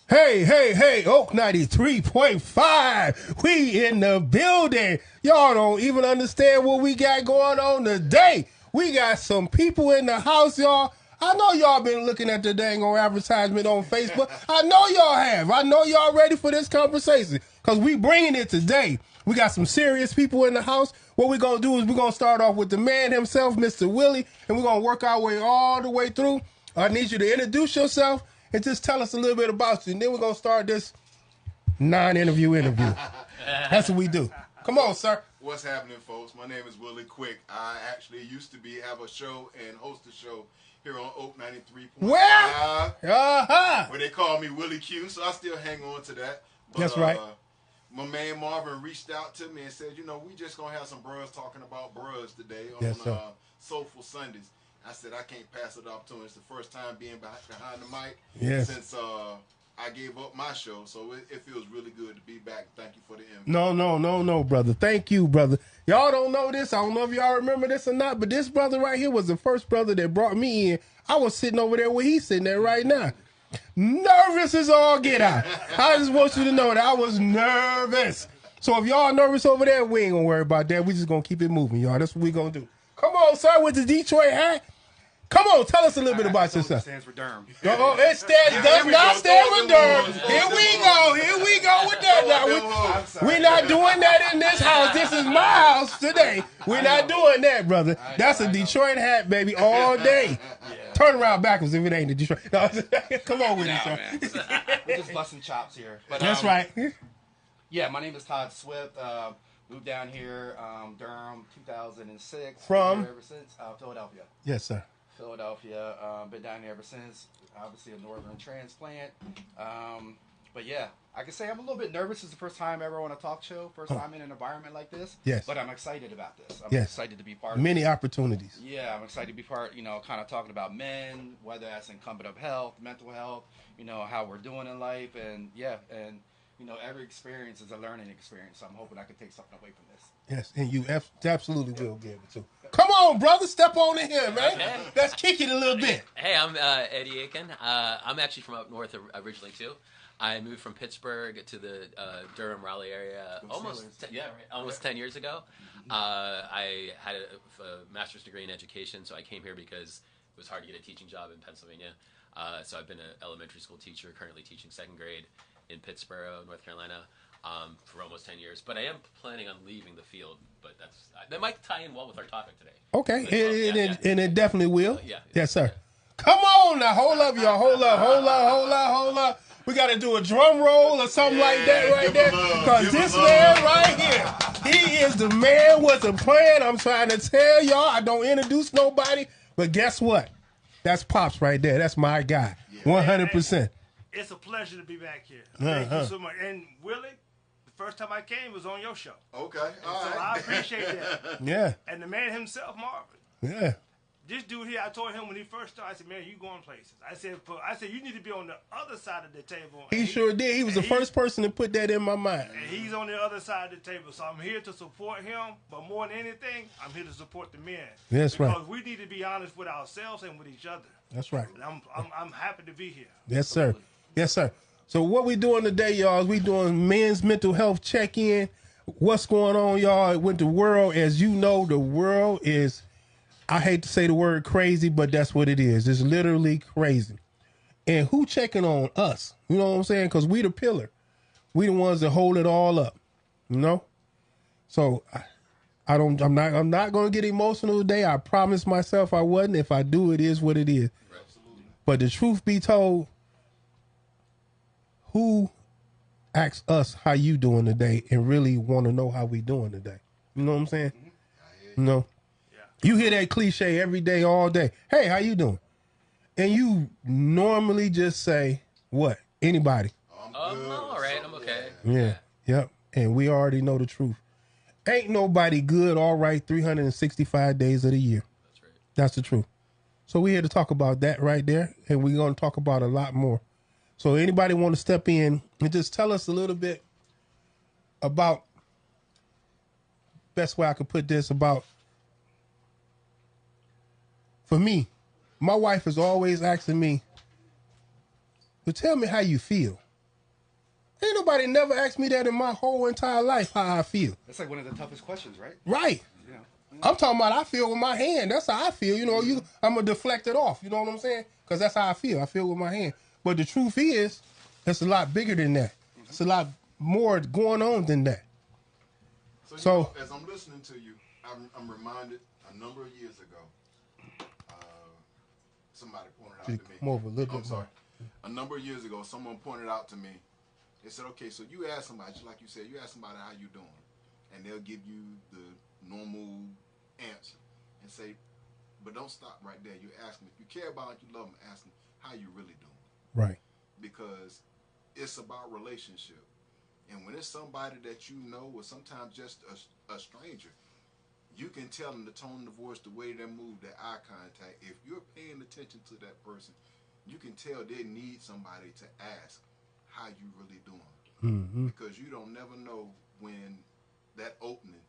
Hey, hey, hey, Oak 93.5. We in the building. Y'all don't even understand what we got going on today. We got some people in the house, y'all. I know y'all been looking at the dang on advertisement on Facebook. I know y'all have. I know y'all ready for this conversation because we bringing it today. We got some serious people in the house. What we're going to do is we're going to start off with the man himself, Mr. Willie, and we're going to work our way all the way through. I need you to introduce yourself and just tell us a little bit about you. And then we're going to start this non-interview interview. That's what we do. Come on, sir. What's happening, folks? My name is Willie Quick. I actually used to have a show and host a show here on Oak 93.5. Where? Where they call me Willie Q, so I still hang on to that. But, that's right. My man Marvin reached out to me and said, you know, we just going to have some bros talking about bros today on Soulful Sundays. I said, I can't pass it off to him. It's the first time being behind the mic since I gave up my show. So it feels really good to be back. Thank you for the invite. No, brother. Thank you, brother. Y'all don't know this. I don't know if y'all remember this or not, but this brother right here was the first brother that brought me in. I was sitting over there where he's sitting there right now. Nervous as all get out. I just want you to know that I was nervous. So if y'all nervous over there, we ain't going to worry about that. We just going to keep it moving, y'all. That's what we going to do. Come on, sir, with the Detroit hat. Come on, tell us a little bit about yourself. It stands for Durham. It does not stand for Durham. Here we go with that now. We're not doing that in this house. This is my house today. We're not doing that, brother. That's a Detroit hat, baby, all day. Turn around backwards if it ain't the Detroit. No, come on with it, sir. We're just busting chops here. But, that's right. Yeah, my name is Todd Swift. Moved down here, Durham, 2006. From? Ever since Philadelphia. Yes, sir. Philadelphia. Been down here ever since. Obviously a northern transplant. But yeah, I can say I'm a little bit nervous. It's the first time ever on a talk show. First time in an environment like this. Yes. But I'm excited about this. I'm yes. excited to be part of many this. Opportunities. Yeah, I'm excited to be part, kind of talking about men, whether that's incumbent of health, mental health, how we're doing in life. And every experience is a learning experience. So I'm hoping I can take something away from this. Yes, and you absolutely will be able to. Come on, brother, step on in here, man. Okay. Let's kick it a little bit. Hey, I'm Eddie Aiken. I'm actually from up north originally, too. I moved from Pittsburgh to the Durham, Raleigh area almost 10 years ago. I had a master's degree in education, so I came here because it was hard to get a teaching job in Pennsylvania. So I've been an elementary school teacher, currently teaching second grade in Pittsburgh, North Carolina, for almost 10 years. But I am planning on leaving the field, but that might tie in well with our topic today. Okay, and it definitely will. Yeah. Yes, sir. Come on now, hold up, y'all. Hold up. We got to do a drum roll or something like that right there. Because this man right here, he is the man with the plan. I'm trying to tell y'all, I don't introduce nobody, but guess what? That's Pops right there. That's my guy, 100%. It's a pleasure to be back here. Thank you so much. And Willie, the first time I came was on your show. Okay, all right. So I appreciate that. Yeah. And the man himself, Marvin. Yeah. This dude here, I told him when he first started, I said, man, you going places. I said, you need to be on the other side of the table. He sure did. He was the first person to put that in my mind. And he's on the other side of the table. So I'm here to support him. But more than anything, I'm here to support the men. That's right. Because we need to be honest with ourselves and with each other. That's right. And I'm happy to be here. Yes, sir. Yes, sir. So what we doing today, y'all, is we doing men's mental health check-in. What's going on, y'all, with the world? As you know, the world is, I hate to say the word crazy, but that's what it is. It's literally crazy. And who checking on us? You know what I'm saying? Because we the pillar. We the ones that hold it all up. So I'm not going to get emotional today. I promised myself I wasn't. If I do, it is what it is. Absolutely. But the truth be told, who asks us how you doing today and really want to know how we doing today? You know what I'm saying? Yeah. You hear that cliche every day, all day. Hey, how you doing? And you normally just say, what? Anybody. I'm all right, I'm okay. Yeah. Yep. And we already know the truth. Ain't nobody good, all right, 365 days of the year. That's right. That's the truth. So we're here to talk about that right there, and we're going to talk about a lot more. So anybody want to step in and just tell us a little bit about, best way I could put this, about, for me, my wife is always asking me, well, tell me how you feel. Ain't nobody never asked me that in my whole entire life, how I feel. That's like one of the toughest questions, right? Right. Yeah. I'm talking about I feel with my hand. That's how I feel. You know, I'm going to deflect it off. You know what I'm saying? Because that's how I feel. I feel with my hand. But the truth is, it's a lot bigger than that. It's a lot more going on than that. So you know, as I'm listening to you, I'm reminded a number of years ago, somebody pointed out to me. Come over a little bit. I'm sorry. A number of years ago, someone pointed out to me. They said, "Okay, so you ask somebody, just like you said, you ask somebody how you doing, and they'll give you the normal answer and say, but don't stop right there. You ask them if you care about it, you love them. Ask them how you really doing, Right? because it's about relationship. And when it's somebody that you know, or sometimes just a stranger, you can tell them the tone of the voice, the way they move, their eye contact. If you're paying attention to that person, you can tell they need somebody to ask how you really doing. Mm-hmm. Because you don't never know when that opening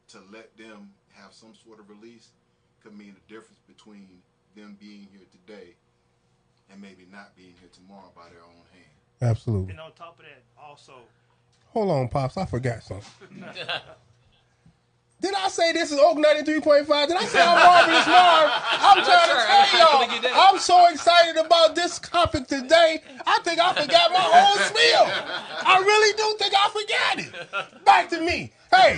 to let them have some sort of release could mean the difference between them being here today and maybe not being here tomorrow by their own hand. Absolutely. And on top of that, also, Hold on, Pops. I forgot something. Did I say this is Oak 93.5? Did I say I'm Marvelous Marv? I'm trying to tell y'all. I'm so excited about this topic today. I think I forgot my whole spiel. I really do think I forgot it. Back to me. Hey,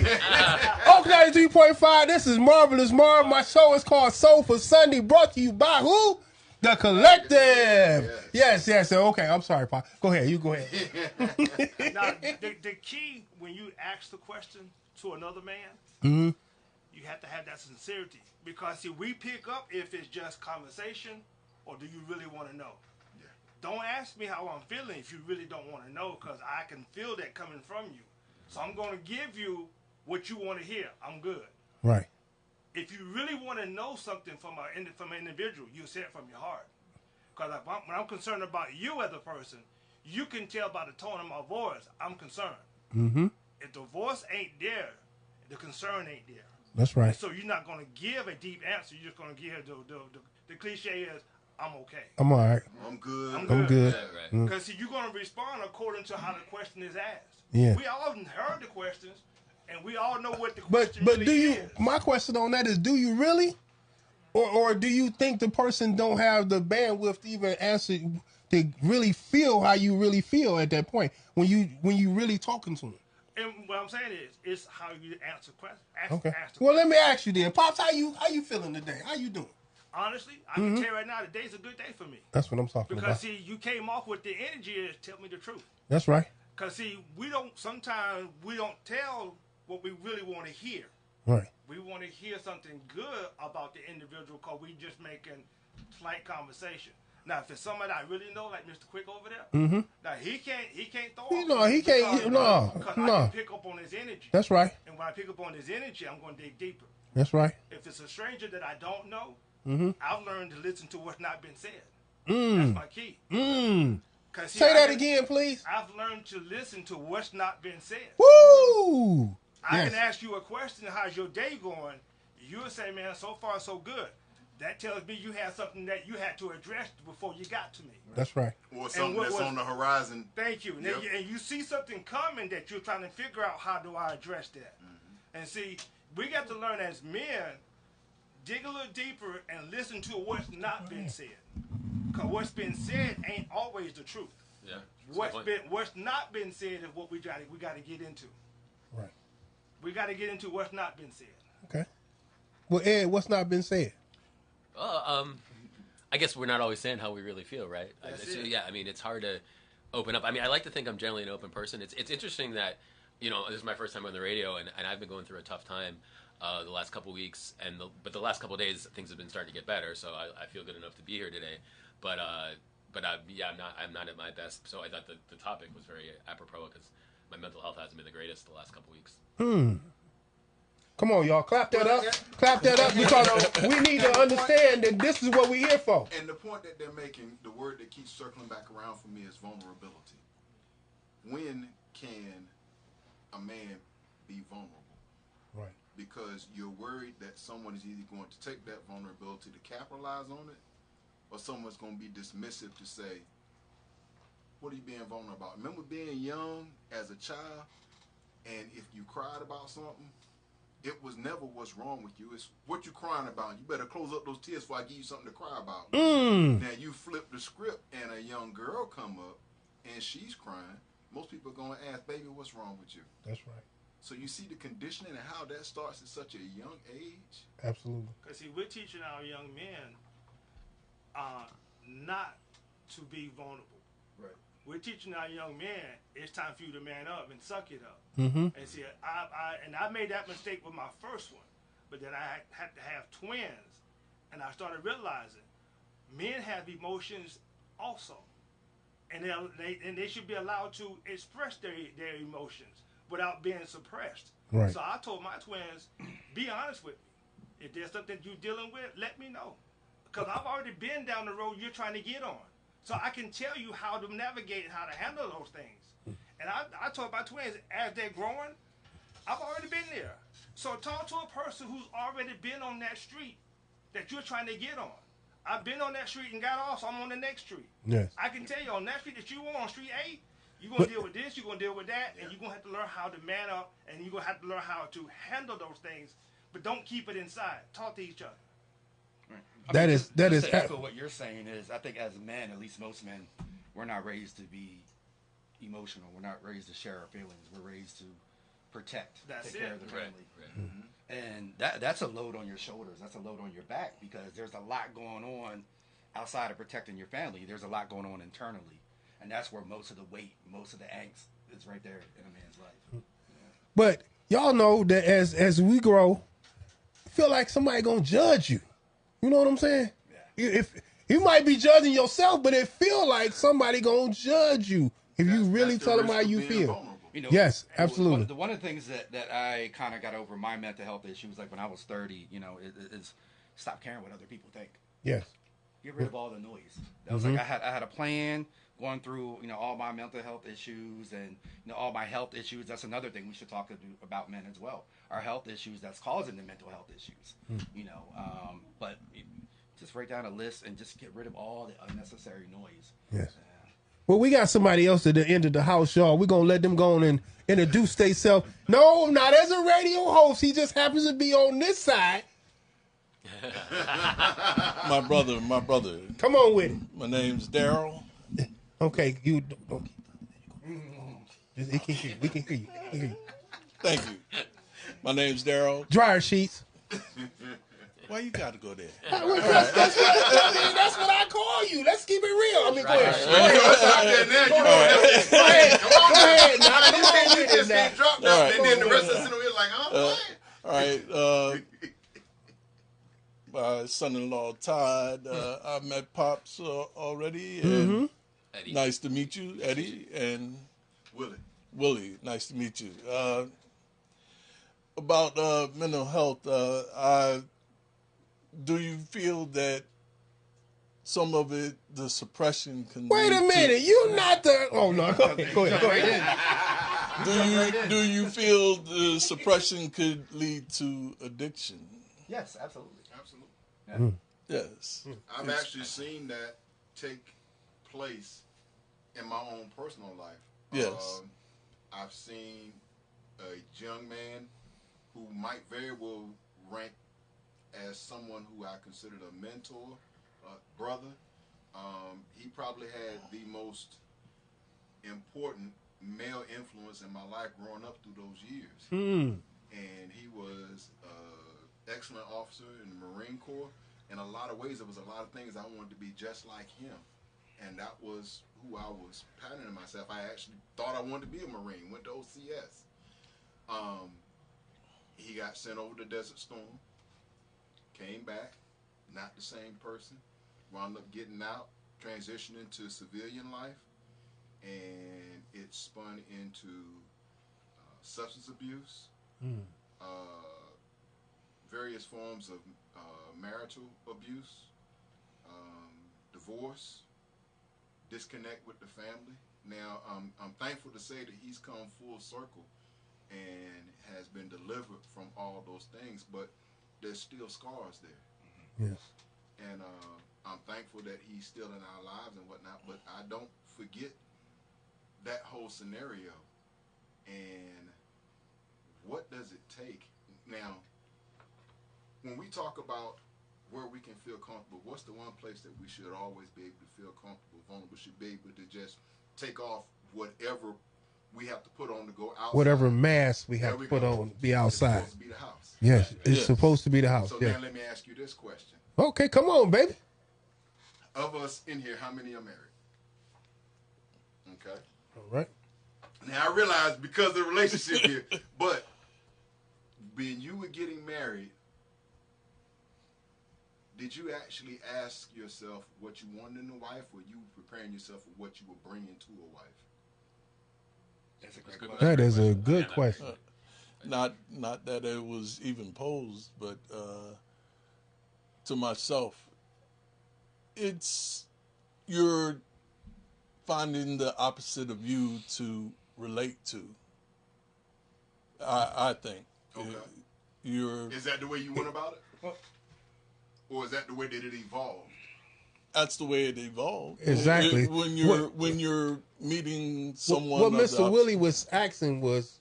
Oak 93.5, this is Marvelous Marv. My show is called Soul for Sunday, brought to you by who? The Collective. Yes. Okay, I'm sorry, Pop. Go ahead. You go ahead. now the key when you ask the question to another man, Mm-hmm. you have to have that sincerity. Because see, we pick up if it's just conversation or do you really want to know. Yeah. Don't ask me how I'm feeling if you really don't want to know, because I can feel that coming from you. So I'm going to give you what you want to hear. I'm good. Right. If you really want to know something from an individual, you say it from your heart. Because when I'm concerned about you as a person, you can tell by the tone of my voice, I'm concerned. Mm-hmm. If the voice ain't there, the concern ain't there. That's right. So you're not going to give a deep answer. You're just going to give the cliche is, I'm okay. I'm all right. I'm good. I'm good. Because see, you're going to respond according to how the question is asked. Yeah. We all heard the questions, and we all know what the question But really do you? is. My question on that is, do you really, or do you think the person don't have the bandwidth to even answer, to really feel how you really feel at that point when you really talking to them? And what I'm saying is, it's how you answer questions. Okay. Well, let me ask you then, Pops. How you feeling today? How you doing? Honestly, I can tell you right now, today's a good day for me. That's what I'm talking Because about. see, you came off with the energy is tell me the truth. That's right. Because see, sometimes we don't tell what we really want to hear. Right. We want to hear something good about the individual because we just making slight conversation. Now, if it's somebody I really know, like Mr. Quick over there, now he can't throw off. He can't. No. Because I can pick up on his energy. That's right. And when I pick up on his energy, I'm going to dig deeper. That's right. If it's a stranger that I don't know, I've learned to listen to what's not been said. That's my key. Say that again, please. I've learned to listen to what's not been said. Woo! I can ask you a question, how's your day going? You'll say, man, so far so good. That tells me you had something that you had to address before you got to me. That's right. Or something that's on the horizon. Thank you. Yep. And you see something coming that you're trying to figure out, how do I address that? And see, we got to learn as men, dig a little deeper and listen to what's not been said. Because what's been said ain't always the truth. Yeah. What's not been said is what we got to get into. Right. We got to get into what's not been said. Okay. Well, Ed, what's not been said? I guess we're not always saying how we really feel, right? Yeah, I mean, it's hard to open up. I mean, I like to think I'm generally an open person. It's interesting that, this is my first time on the radio, and I've been going through a tough time the last couple weeks, but the last couple days things have been starting to get better. So I feel good enough to be here today. But I'm not at my best. So I thought the topic was very apropos because my mental health hasn't been the greatest the last couple weeks. Come on, y'all. Clap that up. Clap that up, because we need to understand that this is what we're here for. And the point that they're making, the word that keeps circling back around for me is vulnerability. When can a man be vulnerable? Right. Because you're worried that someone is either going to take that vulnerability to capitalize on it, or someone's going to be dismissive to say, What are you being vulnerable about? Remember being young as a child, and if you cried about something, it was never what's wrong with you. It's what you're crying about. You better close up those tears before I give you something to cry about. Now you flip the script, and a young girl come up, and she's crying. Most people are going to ask, baby, what's wrong with you? That's right. So you see the conditioning and how that starts at such a young age? Absolutely. Because, see, we're teaching our young men not to be vulnerable. Right. We're teaching our young men it's time for you to man up and suck it up. Mm-hmm. And see, I made that mistake with my first one, but then I had to have twins, and I started realizing men have emotions also, and they should be allowed to express their emotions without being suppressed. Right. So I told my twins, be honest with me. If there's something you're dealing with, let me know, because I've already been down the road you're trying to get on. So I can tell you how to navigate, how to handle those things. And I told my twins, as they're growing, I've already been there. So talk to a person who's already been on that street that you're trying to get on. I've been on that street and got off, so I'm on the next street. Yes. I can tell you, on that street that you on street A, you're going to deal with this, you're going to deal with that, and you're going to have to learn how to man up, and you're going to have to learn how to handle those things, but don't keep it inside. Talk to each other. That is to echo what you're saying is, I think as men, at least most men, we're not raised to be emotional. We're not raised to share our feelings. We're raised to protect, take care of the family. Right. Mm-hmm. And that's a load on your shoulders. That's a load on your back, because there's a lot going on outside of protecting your family. There's a lot going on internally, and that's where most of the weight, most of the angst is right there in a man's life. Yeah. But y'all know that as we grow, feel like somebody gonna judge you. You know what I'm saying? Yeah. If you might be judging yourself, but it feel like somebody gonna judge you if you really tell them how you feel. You know, yes, absolutely. One of the things that I kind of got over my mental health issues, like when I was 30, is stop caring what other people think. Yes. Get rid of all the noise. That was like I had a plan going through, all my mental health issues and all my health issues. That's another thing we should talk about men as well. Our health issues that's causing the mental health issues. But just write down a list and just get rid of all the unnecessary noise. Yes. Well, we got somebody else at the end of the house, y'all. We're going to let them go on and introduce themselves. No, not as a radio host. He just happens to be on this side. My brother. Come on with it. My name's Daryl. Okay, you don't keep. We can hear you. Thank you. My name's Daryl. Dryer sheets. Why you got to go there? That's what I call you. Let's keep it real. I mean, go ahead. Go ahead. Now, come on with it now. Dropped out, and then the rest of us in the middle like, All right. My son-in-law, Todd. I met Pops already. And Eddie. Nice to meet you, Eddie. And Willie, nice to meet you. About mental health, do you feel that some of it, the suppression can... Wait a minute. You're not the... Oh, no. Go ahead. Do you feel the suppression could lead to addiction? Yes, absolutely. Yeah. Yes. I've actually seen that take place in my own personal life. Yes. I've seen a young man who might very well rank as someone who I considered a mentor, brother. He probably had the most important male influence in my life growing up through those years. And he was an excellent officer in the Marine Corps. In a lot of ways, there was a lot of things I wanted to be just like him. And that was who I was patterning myself. I actually thought I wanted to be a Marine, went to OCS. He got sent over to Desert Storm, came back, not the same person, wound up getting out, transitioning to civilian life, and it spun into substance abuse, various forms of marital abuse, divorce, disconnect with the family. Now, I'm thankful to say that he's come full circle and has been delivered from all those things, but there's still scars there. Yes. And I'm thankful that he's still in our lives and whatnot, but I don't forget that whole scenario, and what does it take? Now, when we talk about where we can feel comfortable, what's the one place that we should always be able to feel comfortable, vulnerable, should be able to just take off whatever we have to put on to go outside. Whatever mask we have to put on, be outside. It's supposed to be the house. Yes, it's supposed to be the house. So yeah. now let me ask you this question. Okay, come on, baby. Of us in here, how many are married? Okay. All right. Now I realize because of the relationship here, but when you were getting married, did you actually ask yourself what you wanted in a wife, or you preparing yourself for what you were bringing to a wife? That's a great question. That is a good question. Not that it was even posed, but to myself, it's you're finding the opposite of you to relate to. I think. Okay. Is that the way you went about it? Or is that the way that it evolved? That's the way it evolved. Exactly. When you're meeting someone. What Mr. Willie was asking was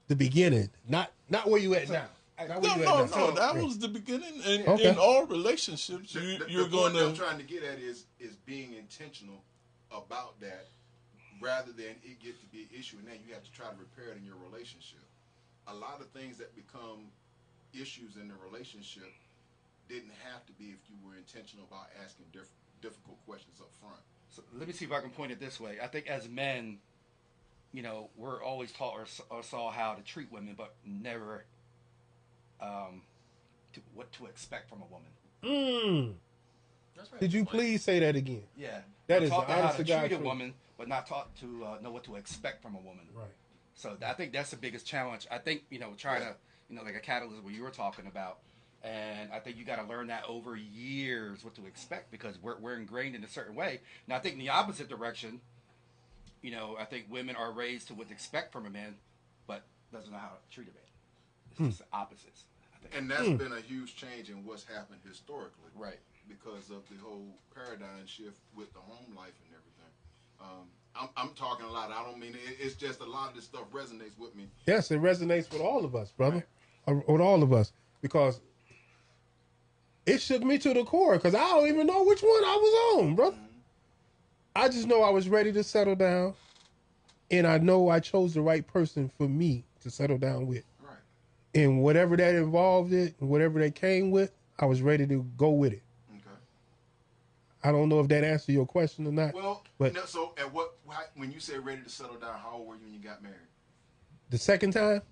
the beginning, not where you at now. No. That was the beginning. And in all relationships, you're going to. What I'm trying to get at is being intentional about that, rather than it get to be an issue, and then you have to try to repair it in your relationship. A lot of things that become issues in the relationship didn't have to be if you were intentional about asking difficult questions up front. So let me see if I can point it this way. I think as men, we're always taught or saw how to treat women, but never what to expect from a woman. That's right. Did you please say that again? Yeah. That is taught the how honest to to God treat a truth. woman, but not taught to know what to expect from a woman. Right. So I think that's the biggest challenge. I think, trying to, like a catalyst what you were talking about. And I think you got to learn that over years what to expect, because we're ingrained in a certain way. Now, I think in the opposite direction, I think women are raised to what to expect from a man, but doesn't know how to treat a man. It's just the opposites, I think. And that's been a huge change in what's happened historically. Right. Because of the whole paradigm shift with the home life and everything. I'm talking a lot. I don't mean it. It's just a lot of this stuff resonates with me. Yes, it resonates with all of us, brother. With all of us. Because it shook me to the core, because I don't even know which one I was on, brother. I just know I was ready to settle down, and I know I chose the right person for me to settle down with. Right. And whatever that involved it, and whatever that came with, I was ready to go with it. Okay. I don't know if that answered your question or not. Well, but so when you say ready to settle down, how old were you when you got married? The second time?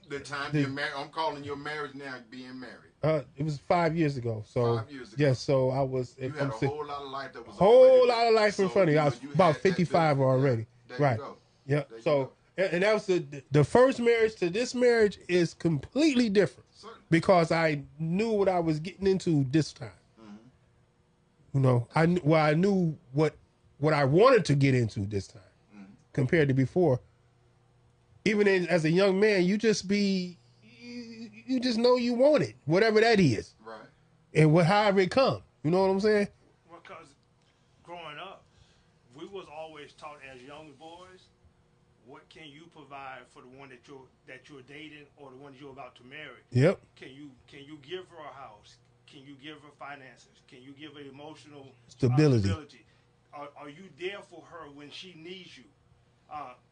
The time you're married. I'm calling your marriage now being married. It was 5 years ago. So 5 years ago. yes, so I was. You had a whole lot of life that was. Whole lot of life in front of you. I was about 55 already. There right. You go. Yep. So and that was the first marriage to this marriage is completely different. Certainly. Because I knew what I was getting into this time. Mm-hmm. I knew what I wanted to get into this time compared to before. Even as a young man, you just know you want it, whatever that is. Right. And however it come. You know what I'm saying? Because growing up, we was always taught as young boys, what can you provide for the one that you're dating or the one you're about to marry? Yep. Can you give her a house? Can you give her finances? Can you give her emotional stability? Are you there for her when she needs you?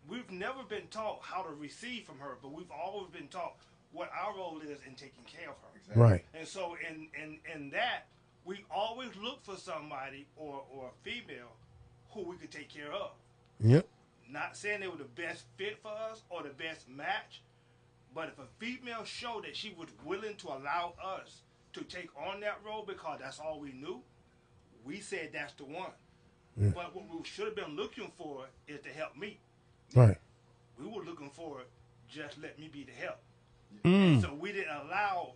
We've never been taught how to receive from her, but we've always been taught what our role is in taking care of her. Exactly. Right. And so in that, we always look for somebody or a female who we could take care of. Yep. Not saying they were the best fit for us or the best match, but if a female showed that she was willing to allow us to take on that role because that's all we knew, we said that's the one. Yeah. But what we should have been looking for is to help me. Right. We were looking for just let me be the help. And so we didn't allow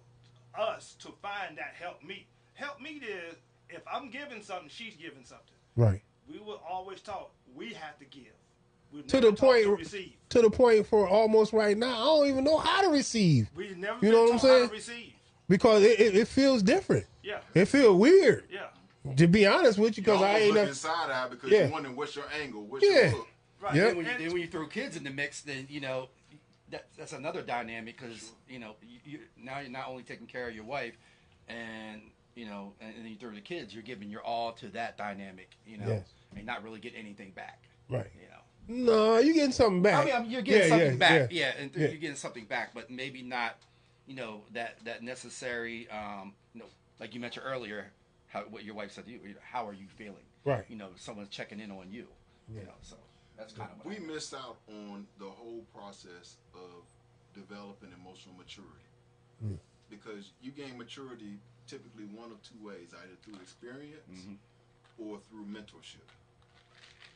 us to find that help me. Help me is if I'm giving something, she's giving something. Right. We were always taught we have to give. To the point for almost right now, I don't even know how to receive. We never you know what I'm saying? How to receive. Because it feels different. Yeah. It feels weird. Yeah. To be honest with you, because I ain't looking side eye because you're wondering what's your angle, what's your hook. Right. Yep. Then when you throw kids in the mix, then that's another dynamic because you now you're not only taking care of your wife, and and then you throw the kids, you're giving your all to that dynamic, Yes. and not really getting anything back. Right. No, you're getting something back. I mean, you're getting something back. Yeah. You're getting something back, but maybe not, that necessary. Like you mentioned earlier, what your wife said to you. How are you feeling? Right. Someone's checking in on you. So that's kind of what we miss out on the whole process of developing emotional maturity because you gain maturity typically one of two ways, either through experience or through mentorship.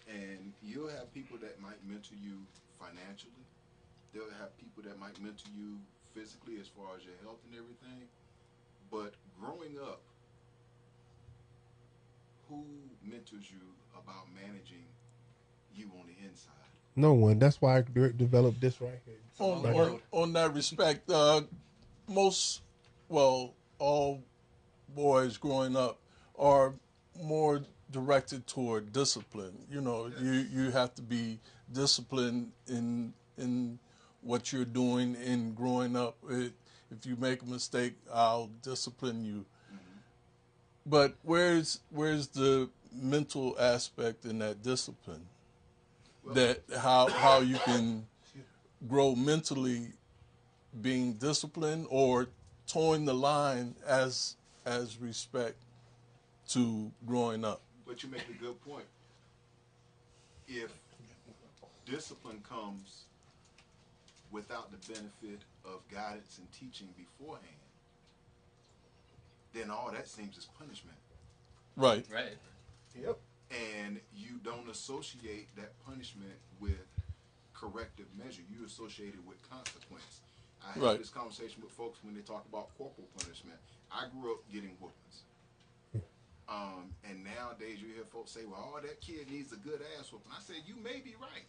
And you'll have people that might mentor you financially. They'll have people that might mentor you physically as far as your health and everything. But growing up, who mentors you about managing you on the inside? No one. That's why I developed this right here. On that respect, all boys growing up are more directed toward discipline. You have to be disciplined in what you're doing in growing up. If you make a mistake, I'll discipline you. But where's the mental aspect in that discipline? That how you can grow mentally, being disciplined or towing the line as respect to growing up. But you make a good point. If discipline comes without the benefit of guidance and teaching beforehand, then all that seems as punishment. Right. Yep. And you don't associate that punishment with corrective measure. You associate it with consequence. I have this conversation with folks when they talk about corporal punishment. I grew up getting whoopings. And nowadays you hear folks say, well, that kid needs a good ass whooping. I said, you may be right.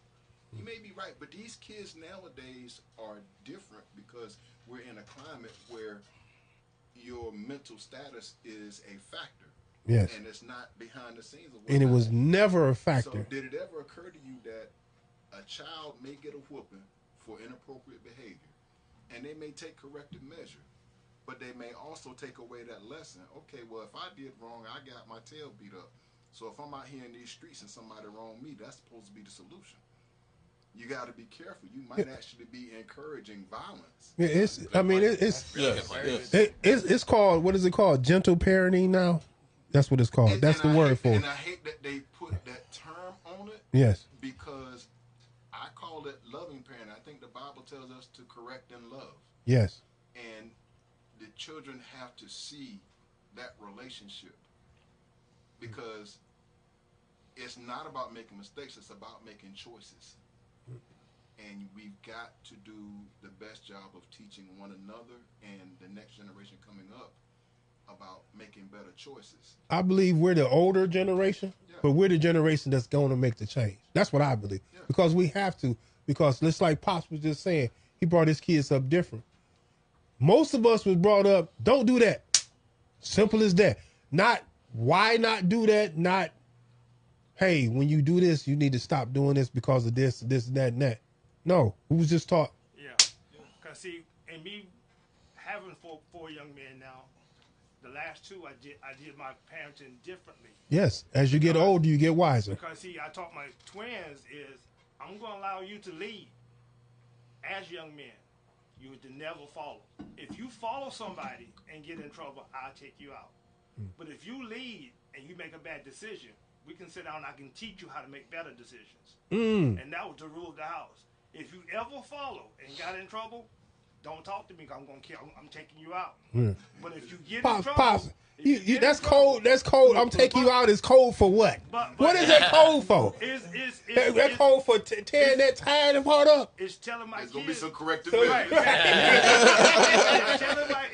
You may be right. But these kids nowadays are different because we're in a climate where your mental status is a factor. Yes. And it's not behind the scenes. And it was never a factor. So did it ever occur to you that a child may get a whooping for inappropriate behavior, and they may take corrective measure, but they may also take away that lesson? Okay, well, if I did wrong, I got my tail beat up. So if I'm out here in these streets and somebody wronged me, that's supposed to be the solution. You got to be careful. You might actually be encouraging violence. It's called, what is it called? Gentle parenting now? That's what it's called. That's the word for it. And I hate that they put that term on it. Yes. Because I call it loving parenting. I think the Bible tells us to correct in love. Yes. And the children have to see that relationship. Because it's not about making mistakes. It's about making choices. And we've got to do the best job of teaching one another and the next generation coming up about making better choices. I believe we're the older generation, but we're the generation that's going to make the change. That's what I believe. Yeah. Because we have to. Because just like Pops was just saying, he brought his kids up different. Most of us was brought up, don't do that. Simple as that. Not, why not do that? Not, hey, when you do this, you need to stop doing this because of this, and that. No, we was just taught. Yeah. Because, see, and me having four young men now, the last two I did my parenting differently. Yes. As you get older, you get wiser. Because, see, I taught my twins is, I'm going to allow you to lead as young men. You would never follow. If you follow somebody and get in trouble, I'll take you out. But if you lead and you make a bad decision, we can sit down and I can teach you how to make better decisions. And that was the rule of the house. If you ever follow and got in trouble, don't talk to me. I'm going to kill. I'm taking you out. But if you get in trouble, Pops, that's cold. That's cold. I'm taking you out. Is cold for what? What is that cold for? That cold for tearing that tire part up. It's telling my There's kids. Going to be some corrective measures.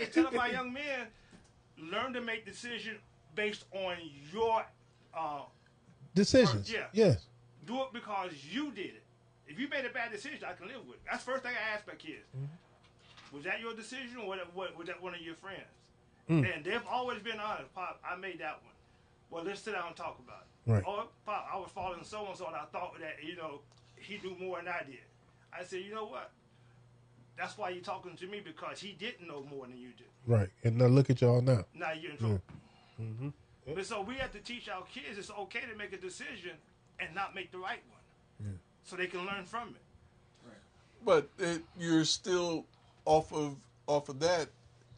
It's telling my young men, learn to make decisions based on your decisions. Yes. Do it because you did it. If you made a bad decision, I can live with it. That's the first thing I ask my kids. Was that your decision or was that one of your friends? And they've always been honest. Pop, I made that one. Well, let's sit down and talk about it. Right. Or, Pop, I was following so-and-so and I thought that, he do more than I did. I said, you know what? That's why you're talking to me, because he didn't know more than you did. Right. And now look at y'all now. Now you're in trouble. Mm-hmm. But so we have to teach our kids it's okay to make a decision and not make the right one, so they can learn from it. But you're still off of that.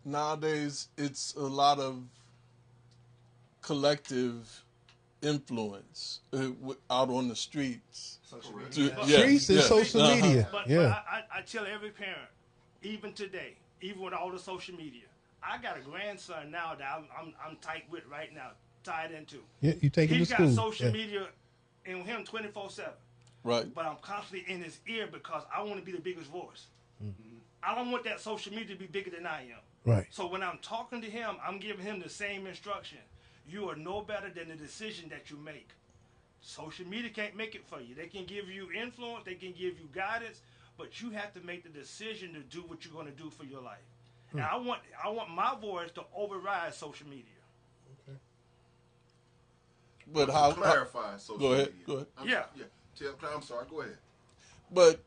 Nowadays, it's a lot of collective influence out on the streets. Social Streets and social media. But I tell every parent, even today, even with all the social media, I got a grandson now that I'm tight with right now, tied into. Yeah, you take him to school. He's got social media in him 24/7. Right. But I'm constantly in his ear because I want to be the biggest voice. I don't want that social media to be bigger than I am. Right. So when I'm talking to him, I'm giving him the same instruction. You are no better than the decision that you make. Social media can't make it for you. They can give you influence, they can give you guidance, but you have to make the decision to do what you're going to do for your life. And I want my voice to override social media. Okay. But how clarify social media? Go ahead. I'm sorry. Go ahead. But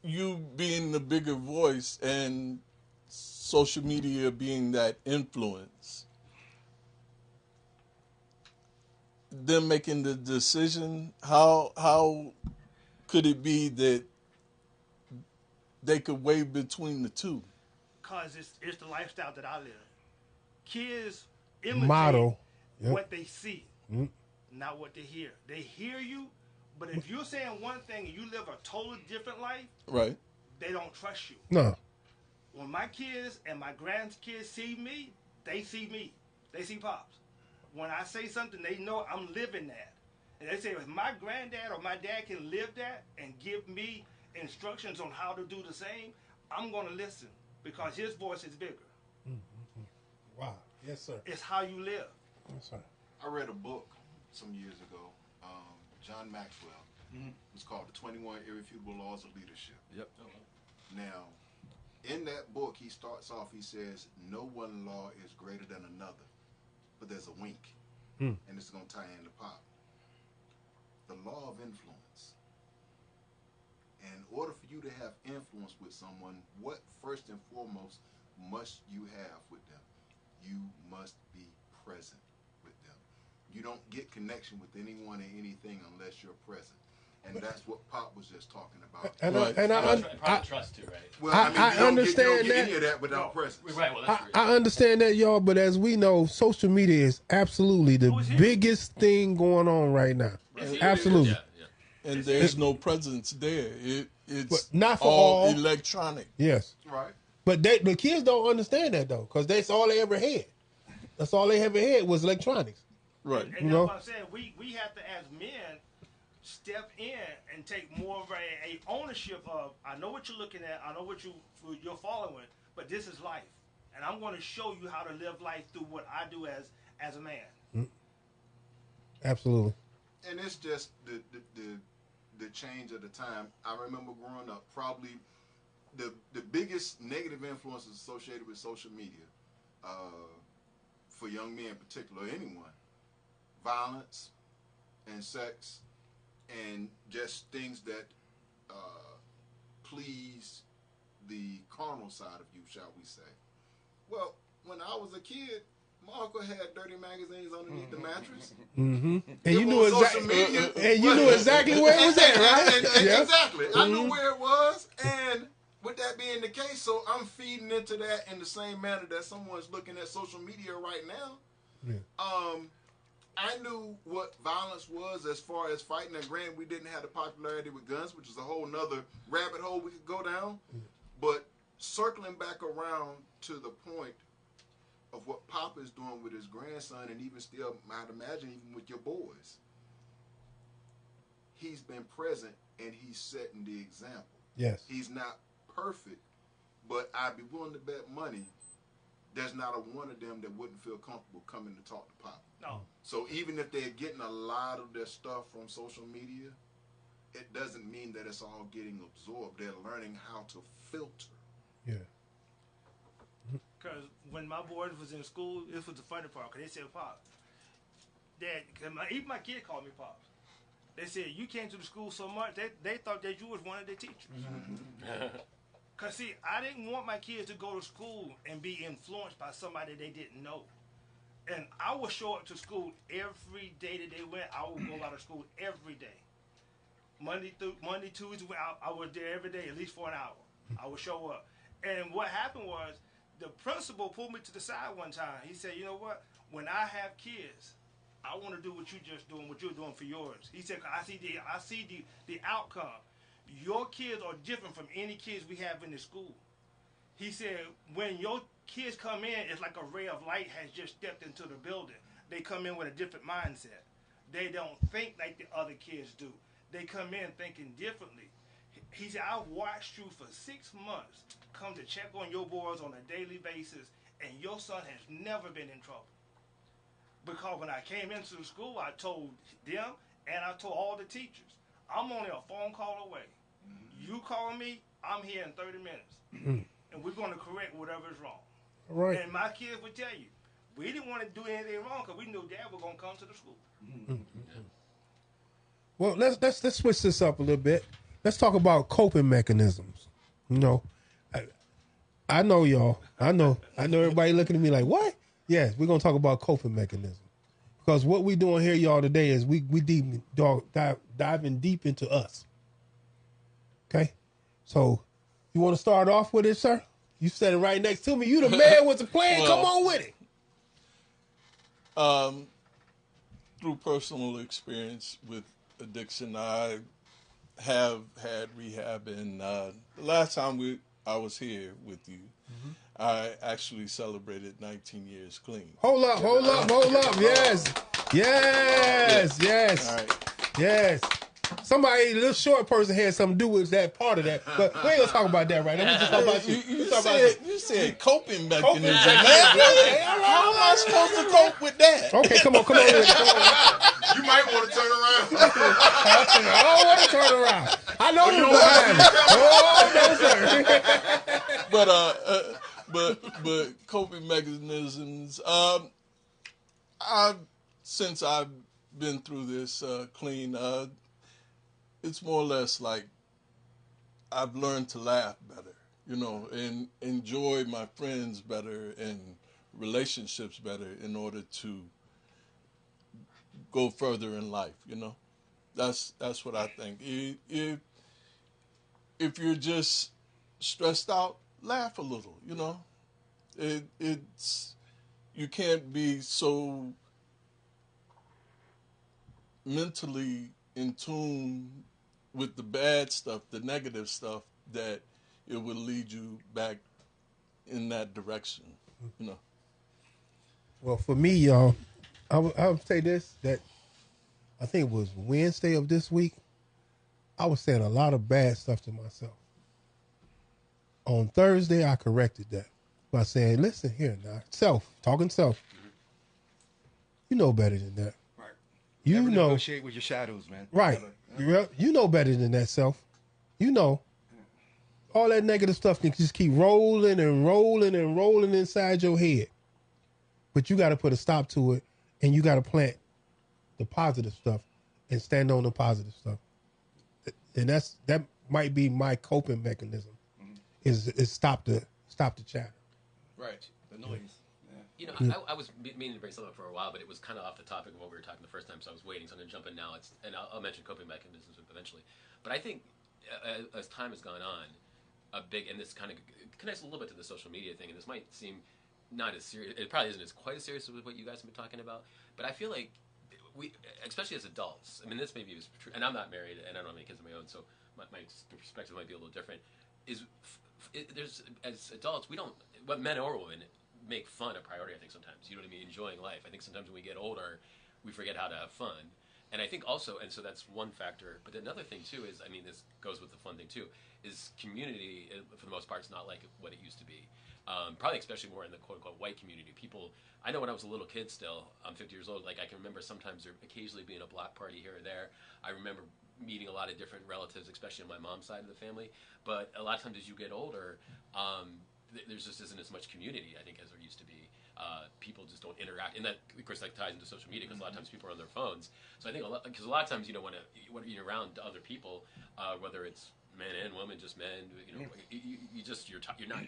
you being the bigger voice and social media being that influence, them making the decision, how could it be that they could weigh between the two? Because it's the lifestyle that I live. Kids imitate Model. what they see, not what they hear. They hear you, but if you're saying one thing and you live a totally different life, Right. they don't trust you. No. When my kids and my grandkids see me, they see me. They see Pops. When I say something, they know I'm living that. And they say, if my granddad or my dad can live that and give me instructions on how to do the same, I'm going to listen because his voice is bigger. Wow. Yes, sir. It's how you live. Yes, sir. I read a book some years ago, John Maxwell. It's called The 21 Irrefutable Laws of Leadership. Yep. Now, in that book, he starts off, he says, no one law is greater than another, but there's a wink, and it's going to tie into Pop. The law of influence. In order for you to have influence with someone, what first and foremost must you have with them? You must be present with them. You don't get connection with anyone and anything unless you're present. And that's what Pop was just talking about. Probably trust too, right? Well, I you don't understand get that. any of that without presence. Right. Well, that's true. I understand that, y'all, but as we know, social media is absolutely the biggest thing going on right now. Absolutely. Yeah. And there's no presence there. It's But not for all all. electronic. Yes. Right. But the kids don't understand that, though, because that's all they ever had. That's all they ever had was electronics. Right. And that's what I'm saying. We have to, as men, step in and take more of a ownership of, I know what you're looking at, I know what you're following, but this is life. And I'm going to show you how to live life through what I do as a man. Absolutely. And it's just the change of the time. I remember growing up, probably the biggest negative influences associated with social media, for young men in particular, anyone, violence and sex and just things that please the carnal side of you, shall we say. Well, when I was a kid, my uncle had dirty magazines underneath the mattress. And It you knew was social exactly. media. And you knew exactly where it was at, right? Yeah. Exactly. I knew where it was, and with that being the case, so I'm feeding into that in the same manner that someone's looking at social media right now. Yeah. I knew what violence was as far as fighting. And granted, we didn't have the popularity with guns, which is a whole nother rabbit hole we could go down. But circling back around to the point of what Pop is doing with his grandson, and even still, I'd imagine, even with your boys, he's been present and he's setting the example. Yes. He's not perfect, but I'd be willing to bet money there's not a one of them that wouldn't feel comfortable coming to talk to Pop. No. So even if they're getting a lot of their stuff from social media, it doesn't mean that it's all getting absorbed. They're learning how to filter. Yeah. Because when my boys was in school, this was the funny part. Because they said, Pop, Dad, even my kid called me Pops. They said, you came to the school so much, they thought that you was one of the teachers. Because, see, I didn't want my kids to go to school and be influenced by somebody they didn't know. And I would show up to school every day that they went. I would go out of school every day. Monday, Tuesday, I was there every day, at least for an hour. I would show up. And what happened was, the principal pulled me to the side one time. He said, you know what? When I have kids, I want to do what you're just doing, what you're doing for yours. He said, I see the outcome. Your kids are different from any kids we have in the school. He said, when your kids come in, it's like a ray of light has just stepped into the building. They come in with a different mindset. They don't think like the other kids do. They come in thinking differently. He said, I've watched you for 6 months come to check on your boys on a daily basis, and your son has never been in trouble. Because when I came into the school, I told them, and I told all the teachers, I'm only a phone call away. You call me, I'm here in 30 minutes. And we're going to correct whatever is wrong. Right. And my kids would tell you, we didn't want to do anything wrong because we knew Dad was going to come to the school. Well, let's switch this up a little bit. Let's talk about coping mechanisms. You know, I know y'all. I know everybody looking at me like, what? Yes, we're gonna talk about coping mechanisms because what we doing here, y'all, today is we diving deep into us. Okay, so you want to start off with it, sir? You sitting right next to me. You the man with the plan. Well, come on with it. Through personal experience with addiction, I have had rehab, and the last time I was here with you, I actually celebrated 19 years clean. Hold up. Yes. All right. Yes. Somebody, a little short person had something to do with that part of that, but we ain't gonna talk about that right now. Let's just talk about you. You said coping mechanism, man. How am I supposed to cope with that? Okay, come on. You might want to turn around. I don't want to turn around. I know you're behind me. Oh, no, sir. But coping mechanisms. Since I've been through this clean, it's more or less like I've learned to laugh better, and enjoy my friends better and relationships better in order to go further in life. That's what I think. If you're just stressed out, laugh a little. It's you can't be so mentally in tune with the bad stuff, the negative stuff, that it will lead you back in that direction. Well, for me, y'all, I would say this, that I think it was Wednesday of this week, I was saying a lot of bad stuff to myself. On Thursday, I corrected that by saying, listen here now, talking self. You know better than that. Right. You Never know. Negotiate with your shadows, man. Right. You know better than that, self. You know. All that negative stuff can just keep rolling and rolling and rolling inside your head. But you got to put a stop to it, and you got to plant the positive stuff and stand on the positive stuff. And that might be my coping mechanism. Is stop the chatter. Right. The noise. I was meaning to bring something up for a while, but it was kind of off the topic of what we were talking the first time, so I was waiting. So I'm going to jump in now. I'll mention coping mechanisms eventually. But I think as time has gone on, and this kind of connects a little bit to the social media thing, and this might seem not as serious. It probably isn't as quite as serious as what you guys have been talking about. But I feel like we, especially as adults, I mean, this maybe is true, and I'm not married, and I don't have any kids of my own, so my perspective might be a little different. There's as adults, we don't, what men or women, make fun a priority. I think sometimes, you know what I mean, enjoying life. I think sometimes when we get older, we forget how to have fun. And I think also, and so that's one factor. But another thing too is, I mean, this goes with the fun thing too, is community for the most part is not like what it used to be. Probably especially more in the quote unquote white community. People, I know when I was a little kid still, I'm 50 years old, like I can remember sometimes there occasionally being a block party here or there. I remember meeting a lot of different relatives, especially on my mom's side of the family. But a lot of times as you get older, there just isn't as much community, I think, as there used to be. people just don't interact, and that of course that ties into social media because a lot of times people are on their phones. So I think because a lot of times when you're around other people, whether it's men and women, just men,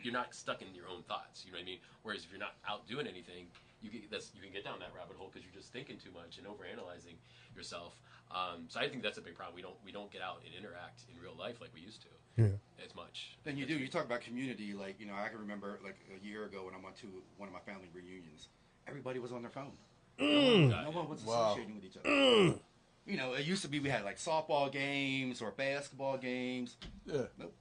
you're not stuck in your own thoughts. You know what I mean? Whereas if you're not out doing anything, you can get down that rabbit hole because you're just thinking too much and overanalyzing yourself. So I think that's a big problem. We don't get out and interact in real life like we used to as much. Then you do. You talk about community. Like, I can remember like a year ago when I went to one of my family reunions. Everybody was on their phone. No one was associating with each other. It used to be we had like softball games or basketball games. Yeah. Nope.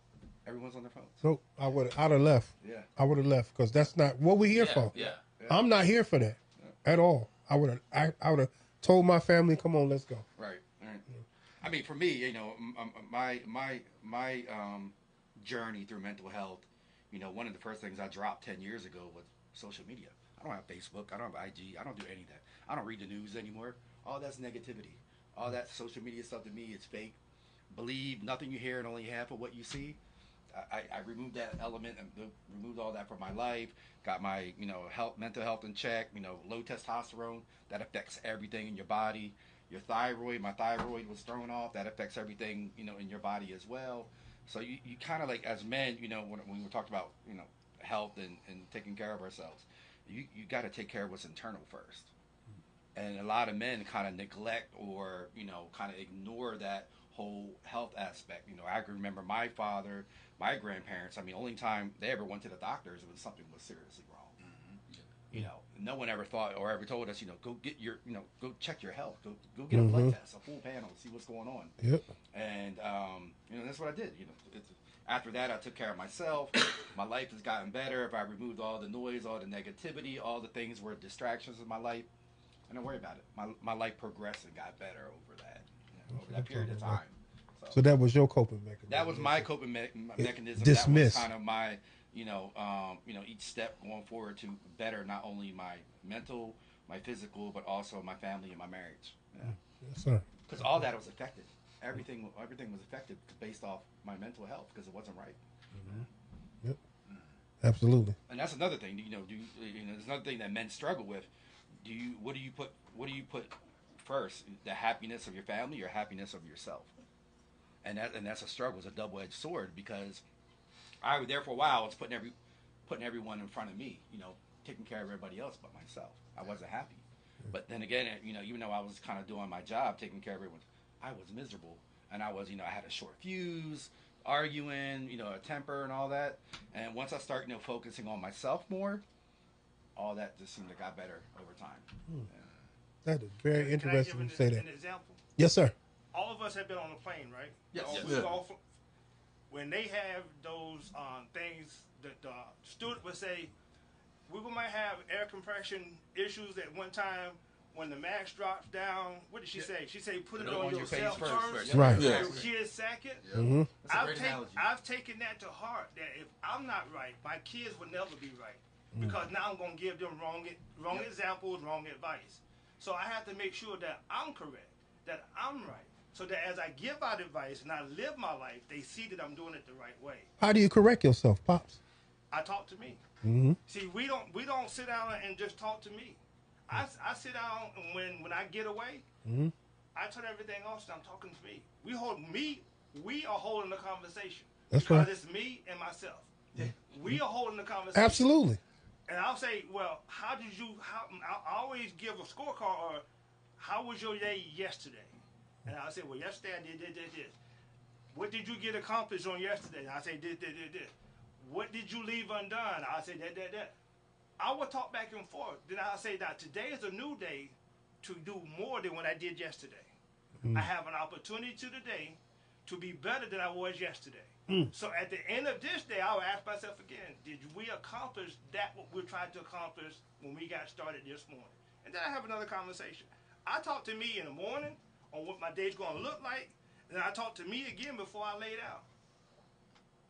Everyone's on their phones. So I'd have left. Yeah. I would have left because that's not what we're here for. Yeah. I'm not here for that at all. I would have told my family, come on, let's go. Right. I mean, for me, my journey through mental health, one of the first things I dropped 10 years ago was social media. I don't have Facebook. I don't have IG. I don't do any of that. I don't read the news anymore. All that's negativity. All that social media stuff to me is fake. Believe nothing you hear and only half of what you see. I removed that element and removed all that from my life. Got my mental health in check. Low testosterone that affects everything in your body. Your thyroid, my thyroid was thrown off. That affects everything in your body as well. So you kind of like as men, when we talked about health and taking care of ourselves, you got to take care of what's internal first. And a lot of men kind of neglect or kind of ignore that whole health aspect. I can remember my father, my grandparents. I mean, only time they ever went to the doctors when something was seriously wrong. No one ever thought or ever told us, go get your, go check your health, go get a blood test, a full panel, see what's going on. Yep. And that's what I did. After that, I took care of myself. My life has gotten better. If I removed all the noise, all the negativity, all the things were distractions in my life, I don't worry about it. My life progressed and got better over that period of time. So that was your coping mechanism. That was my coping mechanism. Dismiss. That was kind of my, each step going forward to better not only my mental, my physical, but also my family and my marriage. Yeah. Yes, sir. Because all that was affected. Everything was affected based off my mental health because it wasn't right. Mm-hmm. Yep. Absolutely. And that's another thing. There's another thing that men struggle with. What do you put first? The happiness of your family or happiness of yourself? And that's a struggle. It's a double-edged sword because I was there for a while. I was putting everyone in front of me. Taking care of everybody else but myself. I wasn't happy. But then again, even though I was kind of doing my job, taking care of everyone, I was miserable. And I was, I had a short fuse, arguing, a temper and all that. And once I start, focusing on myself more, all that just seemed to got better over time. Yeah. That is very interesting to say that. An example? Yes, sir. All of us have been on a plane, right? Yes. When they have those things that the student would say, we might have air compression issues at one time. When the max drops down, what did she say? She said, put it on yourself first. Right. Yeah. She is second. Yeah. Mm-hmm. I've taken that to heart that if I'm not right, my kids will never be right. Because now I'm going to give them wrong examples, wrong advice. So I have to make sure that I'm correct, that I'm right. So that as I give out advice and I live my life, they see that I'm doing it the right way. How do you correct yourself, Pops? I talk to me. Mm-hmm. See, we don't sit down and just talk to me. I sit down and when I get away, I turn everything off and I'm talking to me. We are holding the conversation. That's because right. It's me and myself. Yeah. We are holding the conversation. Absolutely. And I'll say, well, I always give a scorecard or how was your day yesterday? And I'll say, well, yesterday I did this. What did you get accomplished on yesterday? And I'll say, this. What did you leave undone? I'll say, that. I will talk back and forth. Then I'll say that today is a new day to do more than what I did yesterday. I have an opportunity today to be better than I was yesterday. So at the end of this day, I will ask myself again, did we accomplish what we tried to accomplish when we got started this morning? And then I have another conversation. I talk to me in the morning on what my day's going to look like, and then I talk to me again before I lay down.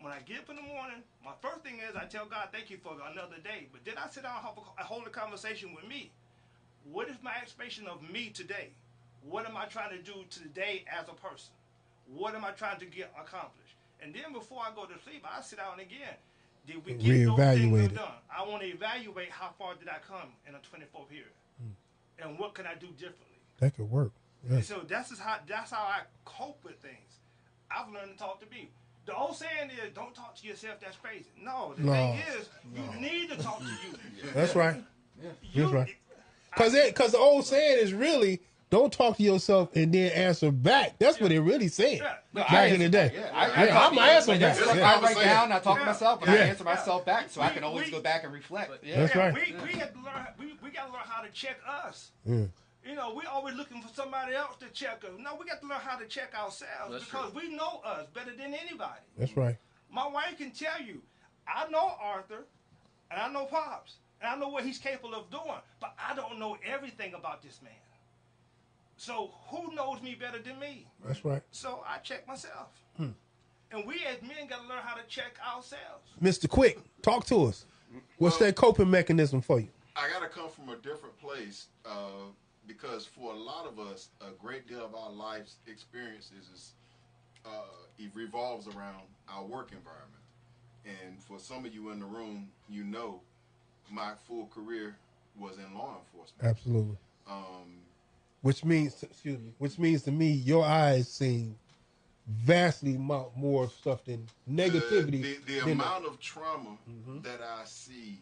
When I get up in the morning, my first thing is I tell God, thank you for another day. But then I sit down and hold a conversation with me. What is my expectation of me today? What am I trying to do today as a person? What am I trying to get accomplished? And then before I go to sleep, I sit down again. Did we get those things Reevaluate it. done? I want to evaluate how far did I come in a 24 period, and what can I do differently. That could work. And Yeah. so that's how I cope with things. I've learned to talk to people. The old saying is, "Don't talk to yourself. That's crazy." No, the thing is, you need to talk to you. That's right. You, That's right. Because the old saying is really, don't talk to yourself and then answer back. That's what it really said back in the day. I'm going to answer back. I write down, and I talk to myself, and I Yeah. answer myself back, so I can always go back and reflect. That's right. We have to learn. We got to learn how to check us. Yeah. You know, we're always looking for somebody else to check us. No, we got to learn how to check ourselves That's because true. we know us better than anybody. That's right. My wife can tell you, I know Arthur, and I know Pops, and I know what he's capable of doing, but I don't know everything about this man. So who knows me better than me? That's right. So I check myself. And we as men got to learn how to check ourselves. Mr. Quick, talk to us. What's that coping mechanism for you? I got to come from a different place because for a lot of us, a great deal of our life's experiences it revolves around our work environment. And for some of you in the room, you know my full career was in law enforcement. Absolutely. Which means to me, your eyes seen vastly more stuff than negativity. The amount of trauma that I see,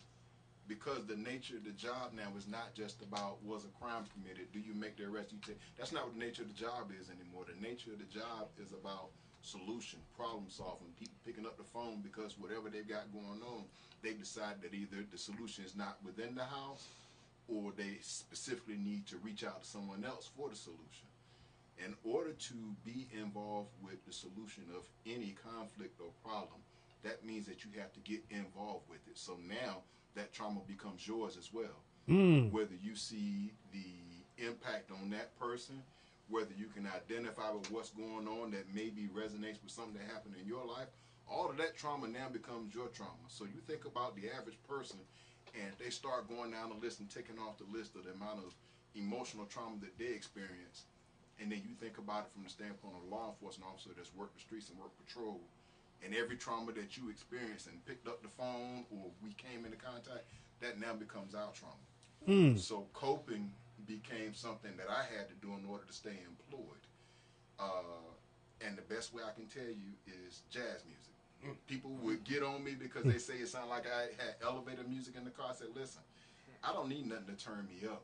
because the nature of the job now is not just about was a crime committed, do you make the arrest, that's not what the nature of the job is anymore. The nature of the job is about solution, problem solving, people picking up the phone because whatever they've got going on, they've decided that either the solution is not within the house or they specifically need to reach out to someone else for the solution. In order to be involved with the solution of any conflict or problem, that means that you have to get involved with it. So now that trauma becomes yours as well. Whether you see the impact on that person, whether you can identify with what's going on that maybe resonates with something that happened in your life, all of that trauma now becomes your trauma. So you think about the average person and they start going down the list and taking off the list of the amount of emotional trauma that they experience. And then you think about it from the standpoint of a law enforcement officer that's worked the streets and worked patrol, and every trauma that you experienced and picked up the phone or we came into contact, that now becomes our trauma. So coping became something that I had to do in order to stay employed. And the best way I can tell you is jazz music. People would get on me because they say it sounded like I had elevator music in the car. I said, listen, I don't need nothing to turn me up.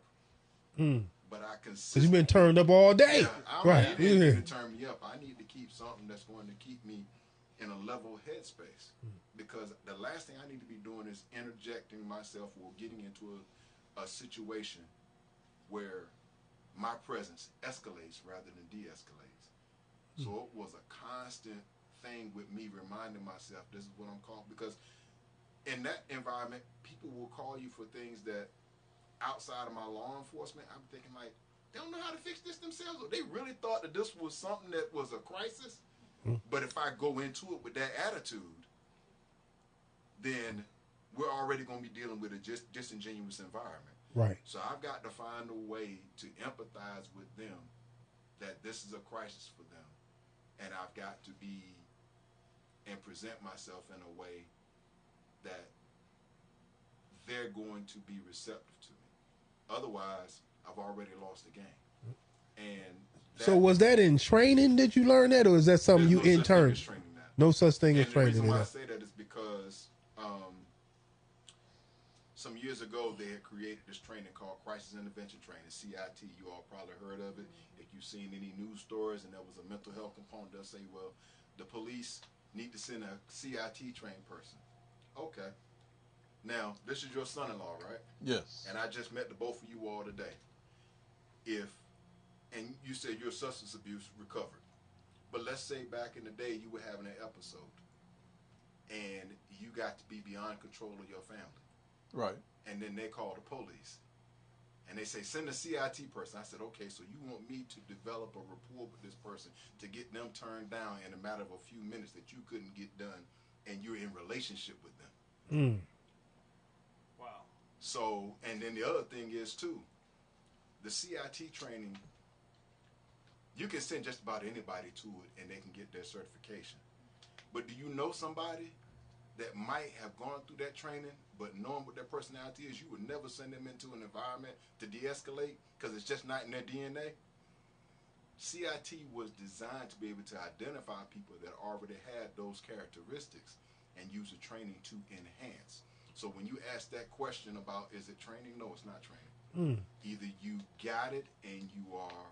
But I Because you've been turned up all day. I don't need anything to turn me up. I need to keep something that's going to keep me in a level headspace. Because the last thing I need to be doing is interjecting myself or getting into a situation where my presence escalates rather than de-escalates. So it was a constant thing with me reminding myself this is what I'm called. Because in that environment, people will call you for things that outside of my law enforcement, I'm thinking like, they don't know how to fix this themselves. Or they really thought that this was something that was a crisis. But if I go into it with that attitude, then we're already going to be dealing with a disingenuous environment. Right. So I've got to find a way to empathize with them that this is a crisis for them. And I've got to be and present myself in a way that they're going to be receptive to me. Otherwise, I've already lost the game. And so was that in training that you learned that, or is that something you interned? No such thing as training. The reason why I say that is because some years ago they had created this training called Crisis Intervention Training, CIT. You all probably heard of it. If you've seen any news stories and there was a mental health component, they'll say, well, the police need to send a CIT trained person. Okay. Now, this is your son-in-law, right? Yes. And I just met the both of you all today. And you said your substance abuse recovered. But let's say back in the day you were having an episode and you got to be beyond control of your family. Right. And then they call the police. And they say, send a CIT person. I said, okay, so you want me to develop a rapport with this person to get them turned down in a matter of a few minutes that you couldn't get done, and you're in relationship with them. Wow. So, and then the other thing is, too, the CIT training, you can send just about anybody to it, and they can get their certification. But do you know somebody that might have gone through that training, but knowing what their personality is, you would never send them into an environment to de-escalate because it's just not in their DNA. CIT was designed to be able to identify people that already had those characteristics and use the training to enhance. So when you ask that question about, is it training? No, it's not training. Either you got it and you are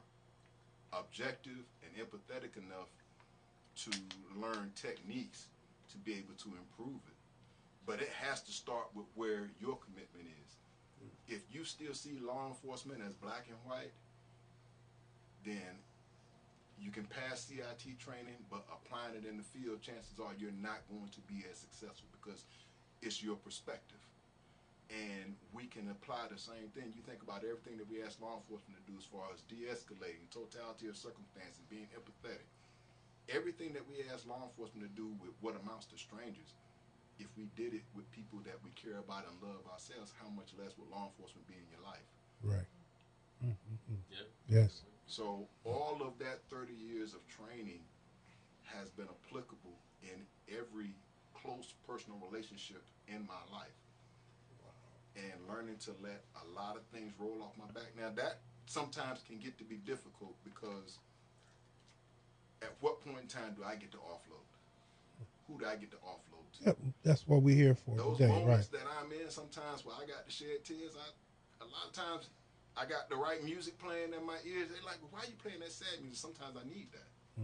objective and empathetic enough to learn techniques to be able to improve it. But it has to start with where your commitment is. If you still see law enforcement as black and white, then you can pass CIT training, but applying it in the field, chances are you're not going to be as successful because it's your perspective. And we can apply the same thing. You think about everything that we ask law enforcement to do as far as de-escalating, totality of circumstances, being empathetic. Everything that we ask law enforcement to do with what amounts to strangers, if we did it with people that we care about and love ourselves, how much less would law enforcement be in your life? Right. Yep. Yes. So all of that 30 years of training has been applicable in every close personal relationship in my life. And learning to let a lot of things roll off my back. Now that sometimes can get to be difficult because at what point in time do I get to offload? Who do I get to offload to? Yep, that's what we're here for Those today, moments right? that I'm in, sometimes where I got to shed tears, a lot of times I got the right music playing in my ears. They're like, well, why are you playing that sad music? Sometimes I need that.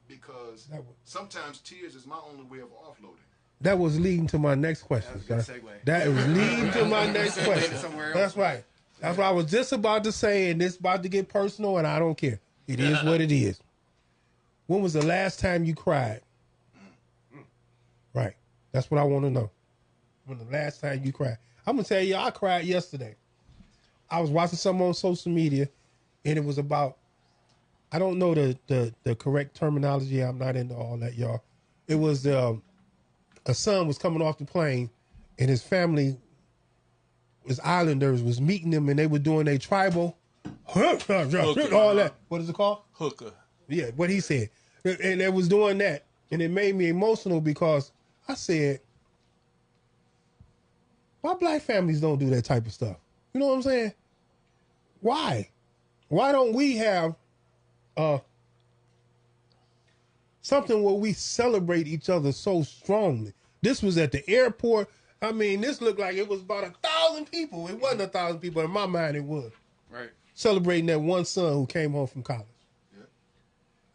Because sometimes tears is my only way of offloading. That was leading to my next question, That was sir. a good segue. That was leading to my next question. Somewhere else. That's right. That's what I was just about to say, and it's about to get personal, and I don't care. It is what it is. When was the last time you cried? Right. That's what I want to know. When the last time you cried? I'm gonna tell you, I cried yesterday. I was watching something on social media, and it was about, I don't know the correct terminology. I'm not into all that, y'all. It was a son was coming off the plane, and his family, his islanders, was meeting him, and they were doing their tribal, all that. What is it called? Hooker. Yeah, what he said. And they was doing that, and it made me emotional because I said, why black families don't do that type of stuff? You know what I'm saying? Why? Why don't we have something where we celebrate each other so strongly? This was at the airport. I mean, this looked like it was about 1,000 people. It wasn't 1,000 people. In my mind, it was. Right. Celebrating that one son who came home from college. Yeah.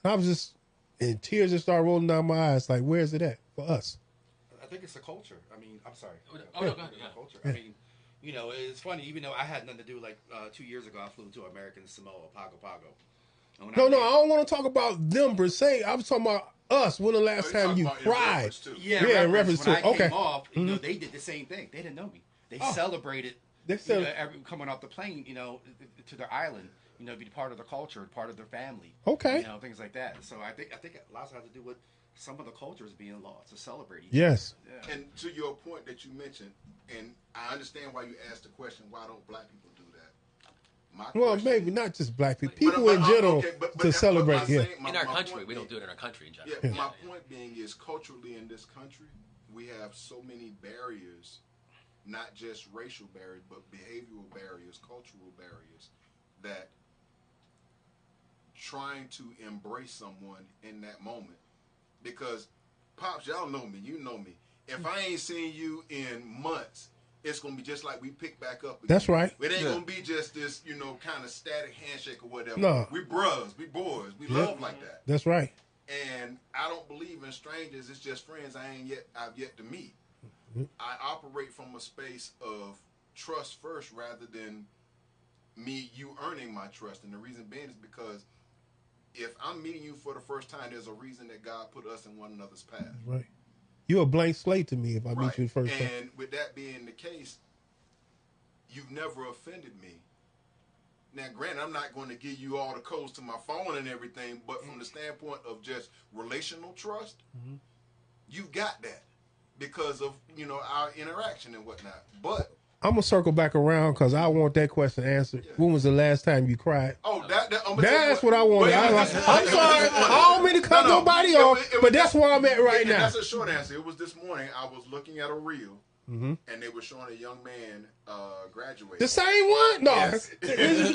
And I was just, and tears just started rolling down my eyes. Like, where's it at for us? I think it's the culture. I mean, I'm sorry. Oh, no, go ahead. The culture. I mean, you know, it's funny. Even though I had nothing to do, like 2 years ago, I flew to American Samoa, Pago Pago. And when No, I don't want to talk about them per se. I was talking about us. When the last time you cried? Yeah, in reference to when I came off, you know, they did the same thing. They didn't know me. They celebrated. Coming off the plane, you know, to their island, you know, be part of the culture, part of their family. Okay. You know, things like that. So I think a lot has to do with some of the cultures being lost to celebrate. Yes. Yeah. And to your point that you mentioned, and I understand why you asked the question, why don't black people do that? Well, maybe not just black people. People in general to celebrate. Yeah. In our country, we don't do it in our country in general. Yeah, my point being is culturally in this country, we have so many barriers, not just racial barriers, but behavioral barriers, cultural barriers, that trying to embrace someone in that moment. Because, Pops, y'all know me, you know me. If I ain't seen you in months, it's going to be just like we pick back up again. That's right. It ain't going to be just this, you know, kind of static handshake or whatever. No. We bros, we boys, we love like that. That's right. And I don't believe in strangers. It's just friends I've yet to meet. I operate from a space of trust first rather than you earning my trust. And the reason being is because if I'm meeting you for the first time, there's a reason that God put us in one another's path. Right. You're a blank slate to me if I meet you the first time. And with that being the case, you've never offended me. Now, granted, I'm not going to give you all the codes to my phone and everything, but from the standpoint of just relational trust, you've got that because of, you know, our interaction and whatnot. But I'm gonna circle back around because I want that question answered. When was the last time you cried? Oh, That's what I wanted. I'm sorry. I don't mean to cut nobody off, but that's where I'm at right now. That's a short answer. It was this morning. I was looking at a reel, and they were showing a young man graduating. The same one? No. Yes.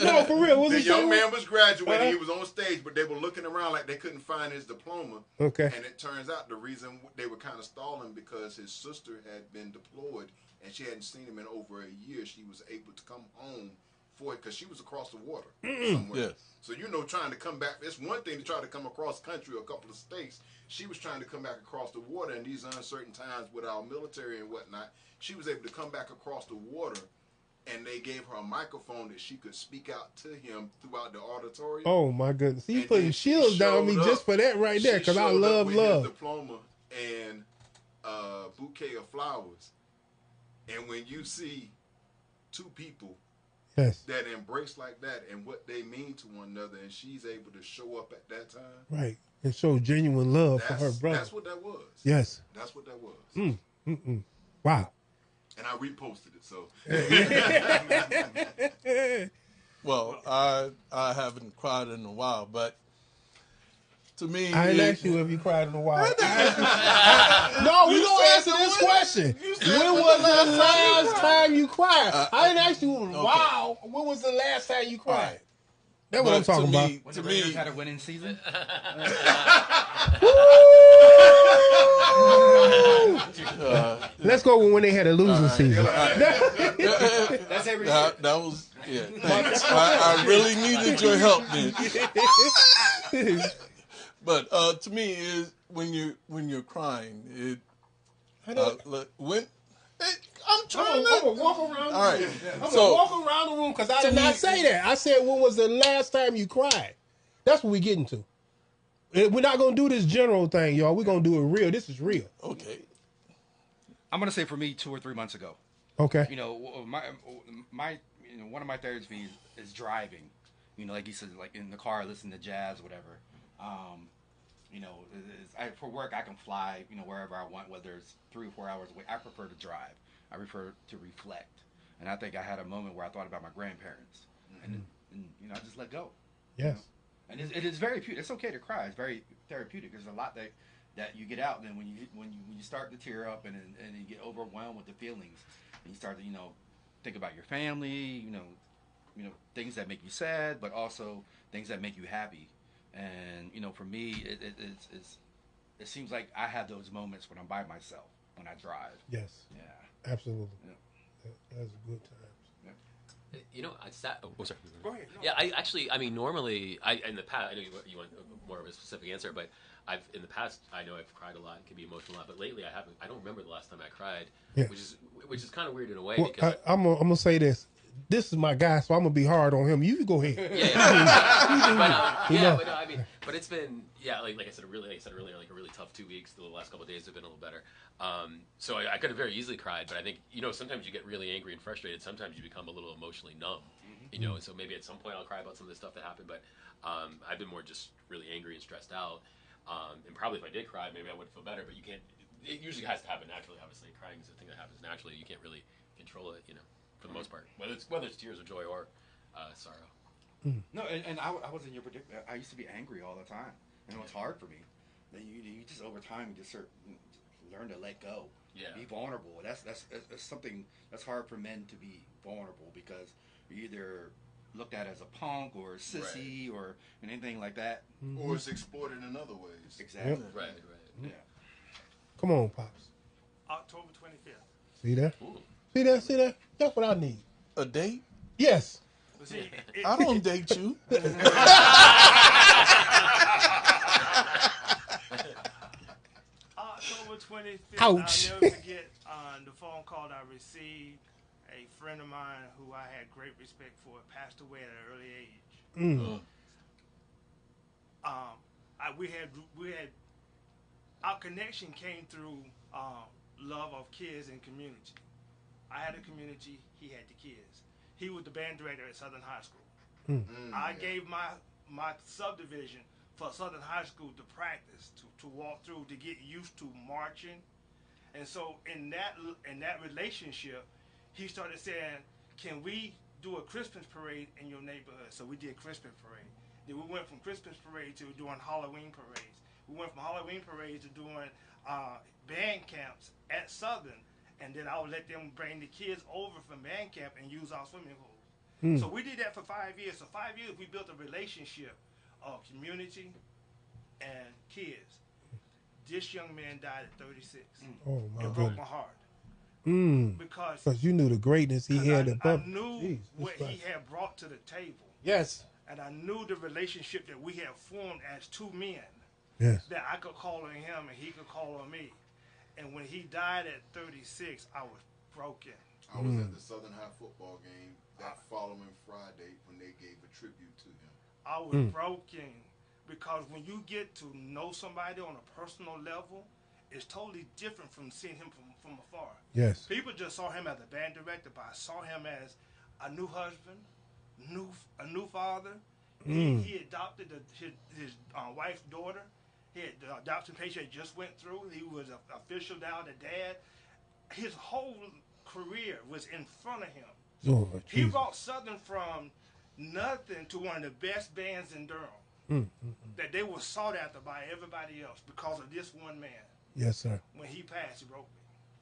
No, for real. Was the the young same man one? was graduating. He was on stage, but they were looking around like they couldn't find his diploma. Okay. And it turns out the reason they were kind of stalling because his sister had been deployed and she hadn't seen him in over a year. She was able to come home for it because she was across the water somewhere. Yes. So, trying to come back, it's one thing to try to come across country or a couple of states. She was trying to come back across the water in these uncertain times with our military and whatnot. She was able to come back across the water, and they gave her a microphone that she could speak out to him throughout the auditorium. Oh, my goodness. He's And putting then shields down me just for that right there because I love with love. his diploma and a bouquet of flowers. And when you see two people Yes. that embrace like that and what they mean to one another, and she's able to show up at that time. Right. And show genuine love for her brother. That's what that was. Yes. That's what that was. Wow. And I reposted it, so. Well, I haven't cried in a while, but to me, I didn't ask you if you cried in a while. No, we don't answer this question. When was the last time you cried? I didn't ask you, wow, when was the last time you cried? That's what I'm talking about. When the Raiders had a winning season? Let's go with when they had a losing season. That's every year. that was, yeah. Thanks. I really needed your help then. But to me, is when you're crying, I'm trying I'm gonna walk around the room. All right. I'm gonna walk around the room because I did not say that. I said, when was the last time you cried? That's what we're getting to. We're not gonna do this general thing, y'all. We're gonna do it real. This is real. Okay. I'm gonna say for me 2 or 3 months ago. Okay. My one of my therapies is driving. Like you said, like in the car, listening to jazz, whatever. For work, I can fly, wherever I want, whether it's 3 or 4 hours away. I prefer to drive. I prefer to reflect. And I think I had a moment where I thought about my grandparents, and I just let go. Yes. And it is very, it's okay to cry. It's very therapeutic. There's a lot that you get out. And then when you start to tear up and you get overwhelmed with the feelings, and you start to think about your family, things that make you sad, but also things that make you happy. And for me, it seems like I have those moments when I'm by myself when I drive. Yes. Yeah. Absolutely. Yeah. That's a good time. I sat. Oh, sorry. Go ahead. No. Yeah, normally, in the past, I know you want more of a specific answer, but in the past, I know I've cried a lot and can be emotional a lot, but lately I haven't. I don't remember the last time I cried, Yeah. which is kind of weird in a way. Well, because I'm gonna say this. This is my guy, so I'm gonna be hard on him. You go ahead. But it's been like I said earlier, like a really tough 2 weeks. The last couple of days have been a little better. So I could have very easily cried, but I think sometimes you get really angry and frustrated. Sometimes you become a little emotionally numb. So maybe at some point I'll cry about some of the stuff that happened, but I've been more just really angry and stressed out. And probably if I did cry, maybe I would feel better. But you can't. It usually has to happen naturally. Obviously, crying is a thing that happens naturally. You can't really control it. For the most part, whether it's tears or joy or sorrow. No, and I was in your predicament. I used to be angry all the time, and it was hard for me. You just over time you just learn to let go. Yeah. Be vulnerable. That's something that's hard for men to be vulnerable because you're either looked at as a punk or a sissy or anything like that. Or it's exploited in other ways. Exactly. Yep. Right. Yeah. Come on, pops. October 25th. See that? Ooh. See that? That's what I need. A date? Yes. See, I don't date you. October 25th. Ouch. I'll never forget the phone call I received. A friend of mine who I had great respect for passed away at an early age. We had our connection came through love of kids and community. I had a community, he had the kids. He was the band director at Southern High School. I gave my subdivision for Southern High School to practice, to walk through, to get used to marching. And so in that relationship, he started saying, "Can we do a Christmas parade in your neighborhood?" So we did Christmas parade. Then we went from Christmas parade to doing Halloween parades. We went from Halloween parades to doing band camps at Southern, and then I would let them bring the kids over from band camp and use our swimming pool. So we did that for 5 years. So 5 years we built a relationship of community and kids. This young man died at 36. Oh my It broke goodness. my heart. Because you knew the greatness he had above. I knew what he had brought to the table. Yes. And I knew the relationship that we had formed as two men. Yes. That I could call on him and he could call on me. And when he died at 36, I was broken. I was at the Southern High football game that following Friday when they gave a tribute to him. I was broken because when you get to know somebody on a personal level, it's totally different from seeing him from afar. Yes. People just saw him as a band director, but I saw him as a new husband, a new father. He adopted his wife's daughter. He had the adoption patient just went through. He was an official now, the dad. His whole career was in front of him. Oh, He brought Southern from nothing to one of the best bands in Durham. That they were sought after by everybody else because of this one man. Yes, sir. When he passed, he broke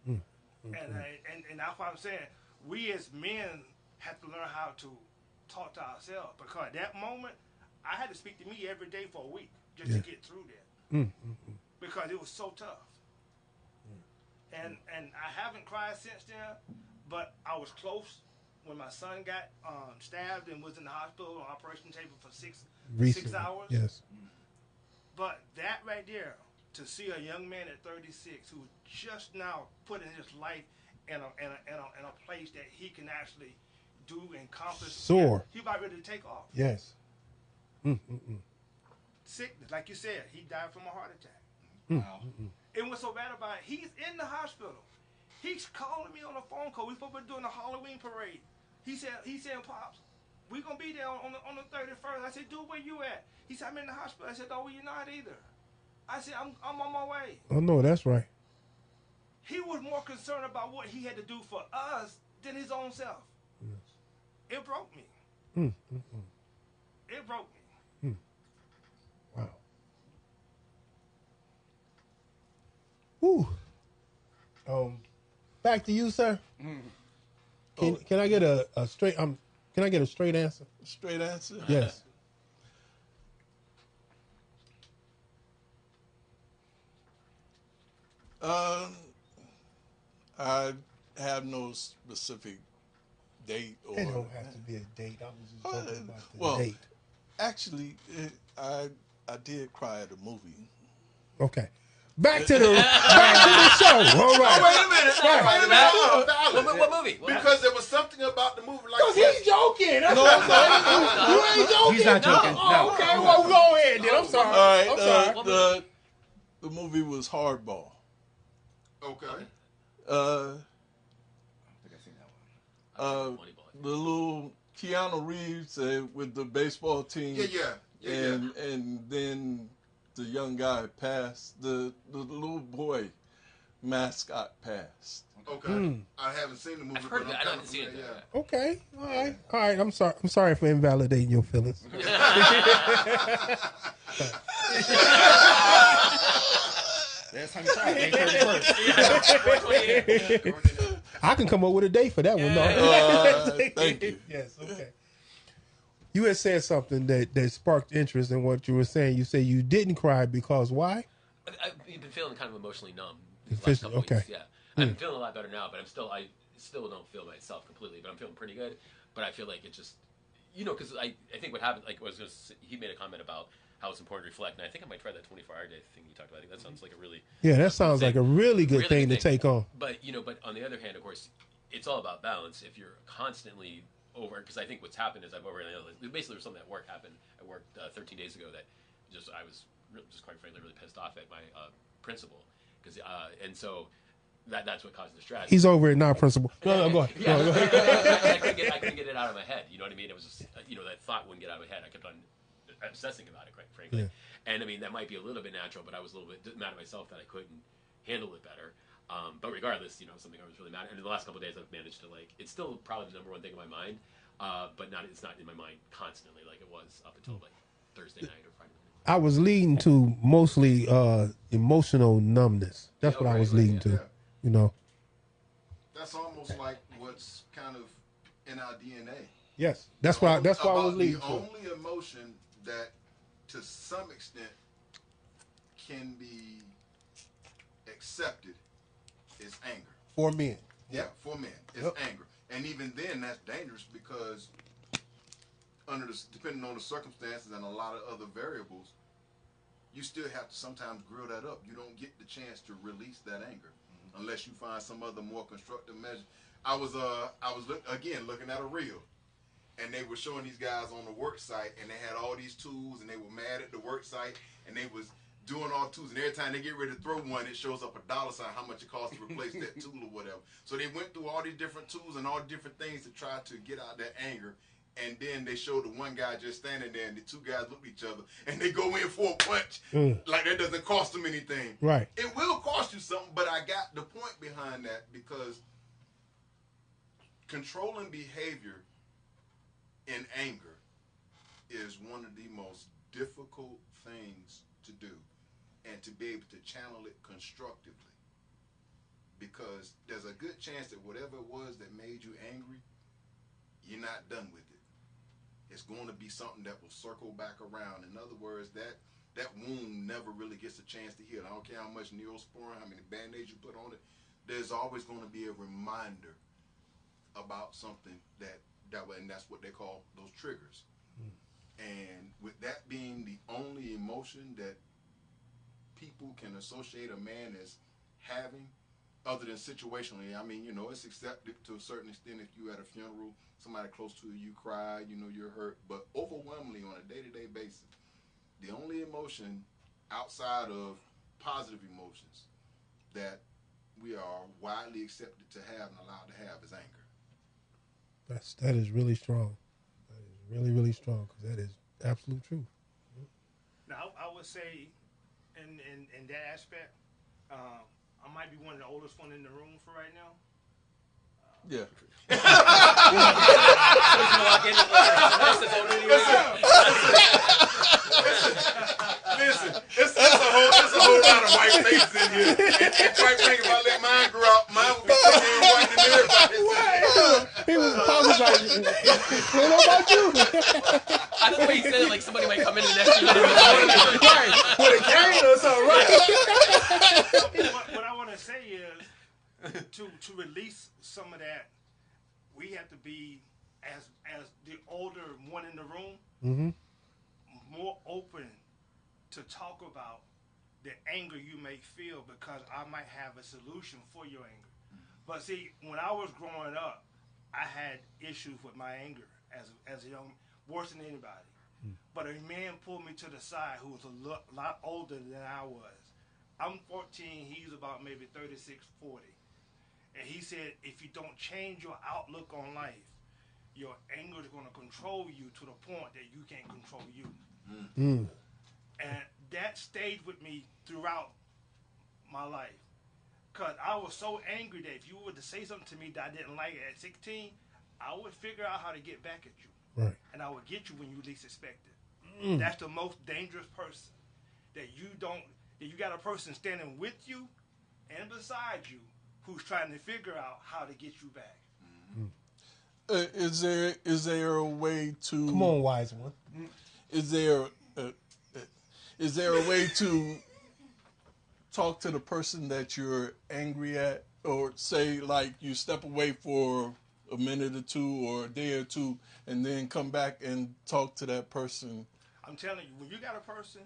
me. And that's why I'm saying we as men have to learn how to talk to ourselves, because at that moment I had to speak to me every day for a week just to get through that because it was so tough. And I haven't cried since then, but I was close when my son got stabbed and was in the hospital on operation table for 6 hours. Yes. But that right there, to see a young man at 36 who just now putting his life in a place that he can actually do and accomplish. Soar. He about ready to take off. Yes. Sickness, like you said, he died from a heart attack. Wow. And what's so bad about it, he's in the hospital. He's calling me on a phone call. We're supposed to be doing a Halloween parade. He said, Pops, we're going to be there on the 31st. I said, dude, where you at? He said, I'm in the hospital. I said, oh, well, you're not either. I said, I'm on my way. Oh, no, that's right. He was more concerned about what he had to do for us than his own self. Yes. It broke me. It broke me. Wow. Woo. Back to you, sir. Can I get a straight can I get a straight answer? Straight answer? Yes. I have no specific date or. It don't have to be a date. I was just talking about the date. Actually, I did cry at a movie. Okay. Back to the show. All right. Wait a minute. What movie? Because there was something about the movie like Because he's joking. That's No, what I'm no. saying. You ain't joking. He's not joking. Oh, No. okay. Well, go ahead then. I'm sorry. All right. I'm sorry. The movie was Hardball. Okay. I think I've seen that one. The little Keanu Reeves with the baseball team. Yeah. And then the young guy passed. The little boy mascot passed. Okay. I haven't seen the movie. I've heard but of it. I'm I kinda haven't seen it. familiar, Yeah. Okay. All right. I'm sorry for invalidating your feelings. Last time you tried, May 31st. I can come up with a date for that one. No. Thank you. Yes. Okay. You had said something that sparked interest in what you were saying. You said you didn't cry because why? I've been feeling kind of emotionally numb You're these last couple okay. weeks. Yeah, I'm feeling a lot better now, but I still don't feel myself completely, but I'm feeling pretty good. But I feel like it just, because I think what happened, he made a comment about how it's important to reflect, and I think I might try that 24-hour day thing you talked about. I think that sounds like a really That sounds like a really good thing to take on. But but on the other hand, of course, it's all about balance. If you're constantly over, because I think what's happened is basically there's something at work happened at work 13 days ago that I was just quite frankly really pissed off at my principal because and so that's what caused the stress. He's over at non-principal. No, go ahead. Yeah. Go ahead. I couldn't get it out of my head. You know what I mean? It was just that thought wouldn't get out of my head. I kept on obsessing about it, quite frankly. Yeah. And I mean that might be a little bit natural, but I was a little bit mad at myself that I couldn't handle it better. But regardless, something I was really mad at. And in the last couple of days, I've managed to it's still probably the number one thing in my mind, but it's not in my mind constantly like it was up until Thursday night or Friday night. I was leading to mostly emotional numbness. That's what I was leading to. That's almost like what's kind of in our DNA. Yes, that's why I was leading to. The only emotion that, to some extent, can be accepted is anger. For men. Yeah, for men, it's anger, and even then, that's dangerous because depending on the circumstances and a lot of other variables, you still have to sometimes grill that up. You don't get the chance to release that anger unless you find some other more constructive measure. I was looking at a reel, and they were showing these guys on the work site, and they had all these tools, and they were mad at the work site, and they was doing all tools, and every time they get ready to throw one, it shows up $, how much it costs to replace that tool or whatever. So they went through all these different tools and all different things to try to get out that anger. And then they showed the one guy just standing there, and the two guys look at each other, and they go in for a punch. Like that doesn't cost them anything. Right. It will cost you something, but I got the point behind that because controlling behavior in anger is one of the most difficult things to do, and to be able to channel it constructively. Because there's a good chance that whatever it was that made you angry, you're not done with it. It's going to be something that will circle back around. In other words, that wound never really gets a chance to heal. I don't care how much Neosporin, how many Band-Aids you put on it. There's always going to be a reminder about something and that's what they call those triggers. And with that being the only emotion that people can associate a man as having, other than situationally, it's accepted to a certain extent if you at a funeral, somebody close to you cried, you're hurt. But overwhelmingly on a day-to-day basis, the only emotion outside of positive emotions that we are widely accepted to have and allowed to have is anger. That is really strong. That is really, really strong because that is absolute truth. Now, I would say in that aspect, I might be one of the oldest one in the room for right now. Yeah. Listen, it's a whole lot of white faces in here. And quite frankly, if I let mine grow out, mine would be thicker and white than everybody. He was talking like, what about you? I know the way he said it, like somebody might come in the next year. Right, with a cane or something, right? What I want to say is, to release some of that, we have to be, as the older one in the room, more open to talk about the anger you may feel, because I might have a solution for your anger. But see, when I was growing up, I had issues with my anger as a young, worse than anybody. But a man pulled me to the side who was a lot older than I was. I'm 14, he's about maybe 36, 40. And he said, if you don't change your outlook on life, your anger is going to control you to the point that you can't control you. And that stayed with me throughout my life. Because I was so angry that if you were to say something to me that I didn't like at 16, I would figure out how to get back at you. Right. And I would get you when you least expect it. That's the most dangerous person. That you got a person standing with you and beside you who's trying to figure out how to get you back. Is there a way to... Come on, wise one. Is there a way to talk to the person that you're angry at, or say like you step away for a minute or two or a day or two and then come back and talk to that person? I'm telling you, when you got a person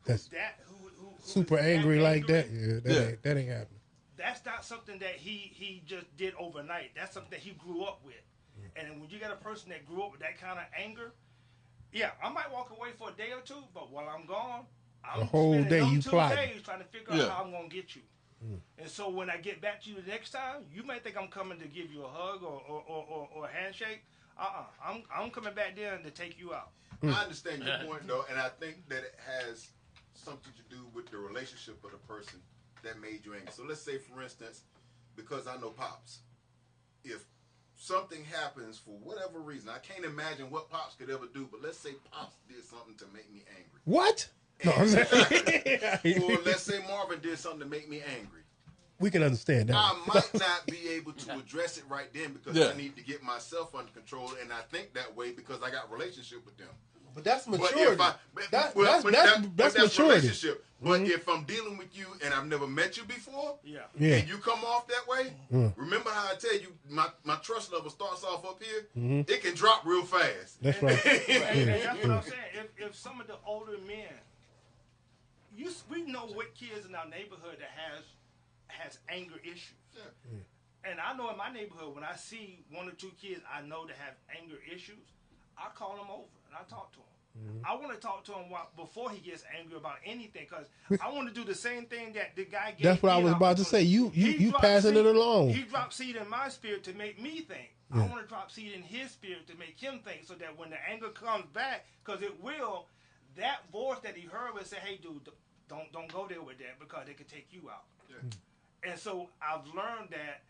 That's who super is angry like that, Yeah. that ain't happening. that's not something that he just did overnight. That's something that he grew up with. And when you got a person that grew up with that kind of anger, yeah, I might walk away for a day or two, but while I'm gone, I'm The whole spending day them you 2 plotting. days trying to figure out how I'm going to get you. And so when I get back to you the next time, you may think I'm coming to give you a hug or a handshake. I'm coming back there to take you out. I understand your point, though, and I think that it has something to do with the relationship of the person that made you angry. So let's say, for instance, because I know Pops, if something happens for whatever reason, I can't imagine what Pops could ever do, but let's say Pops did something to make me angry. What? No, I'm saying. Or let's say Marvin did something to make me angry. We can understand that. I might not be able to address it right then because I need to get myself under control, and I think that way because I got a relationship with them. But that's maturity. That's maturity. Relationship. But if I'm dealing with you and I've never met you before, and you come off that way, remember how I tell you my trust level starts off up here? It can drop real fast. That's right. And that's what I'm saying. If some of the older men, we know what kids in our neighborhood that has anger issues. And I know in my neighborhood, when I see one or two kids I know that have anger issues, I call them over and I talk to him. I want to talk to him before he gets angry about anything, because I want to do the same thing that the guy gave. That's what I was about to say. You passing it along. He dropped seed in my spirit to make me think. I want to drop seed in his spirit to make him think, so that when the anger comes back, because it will, that voice that he heard would say, "Hey, dude, don't go there with that because it could take you out." And so I've learned that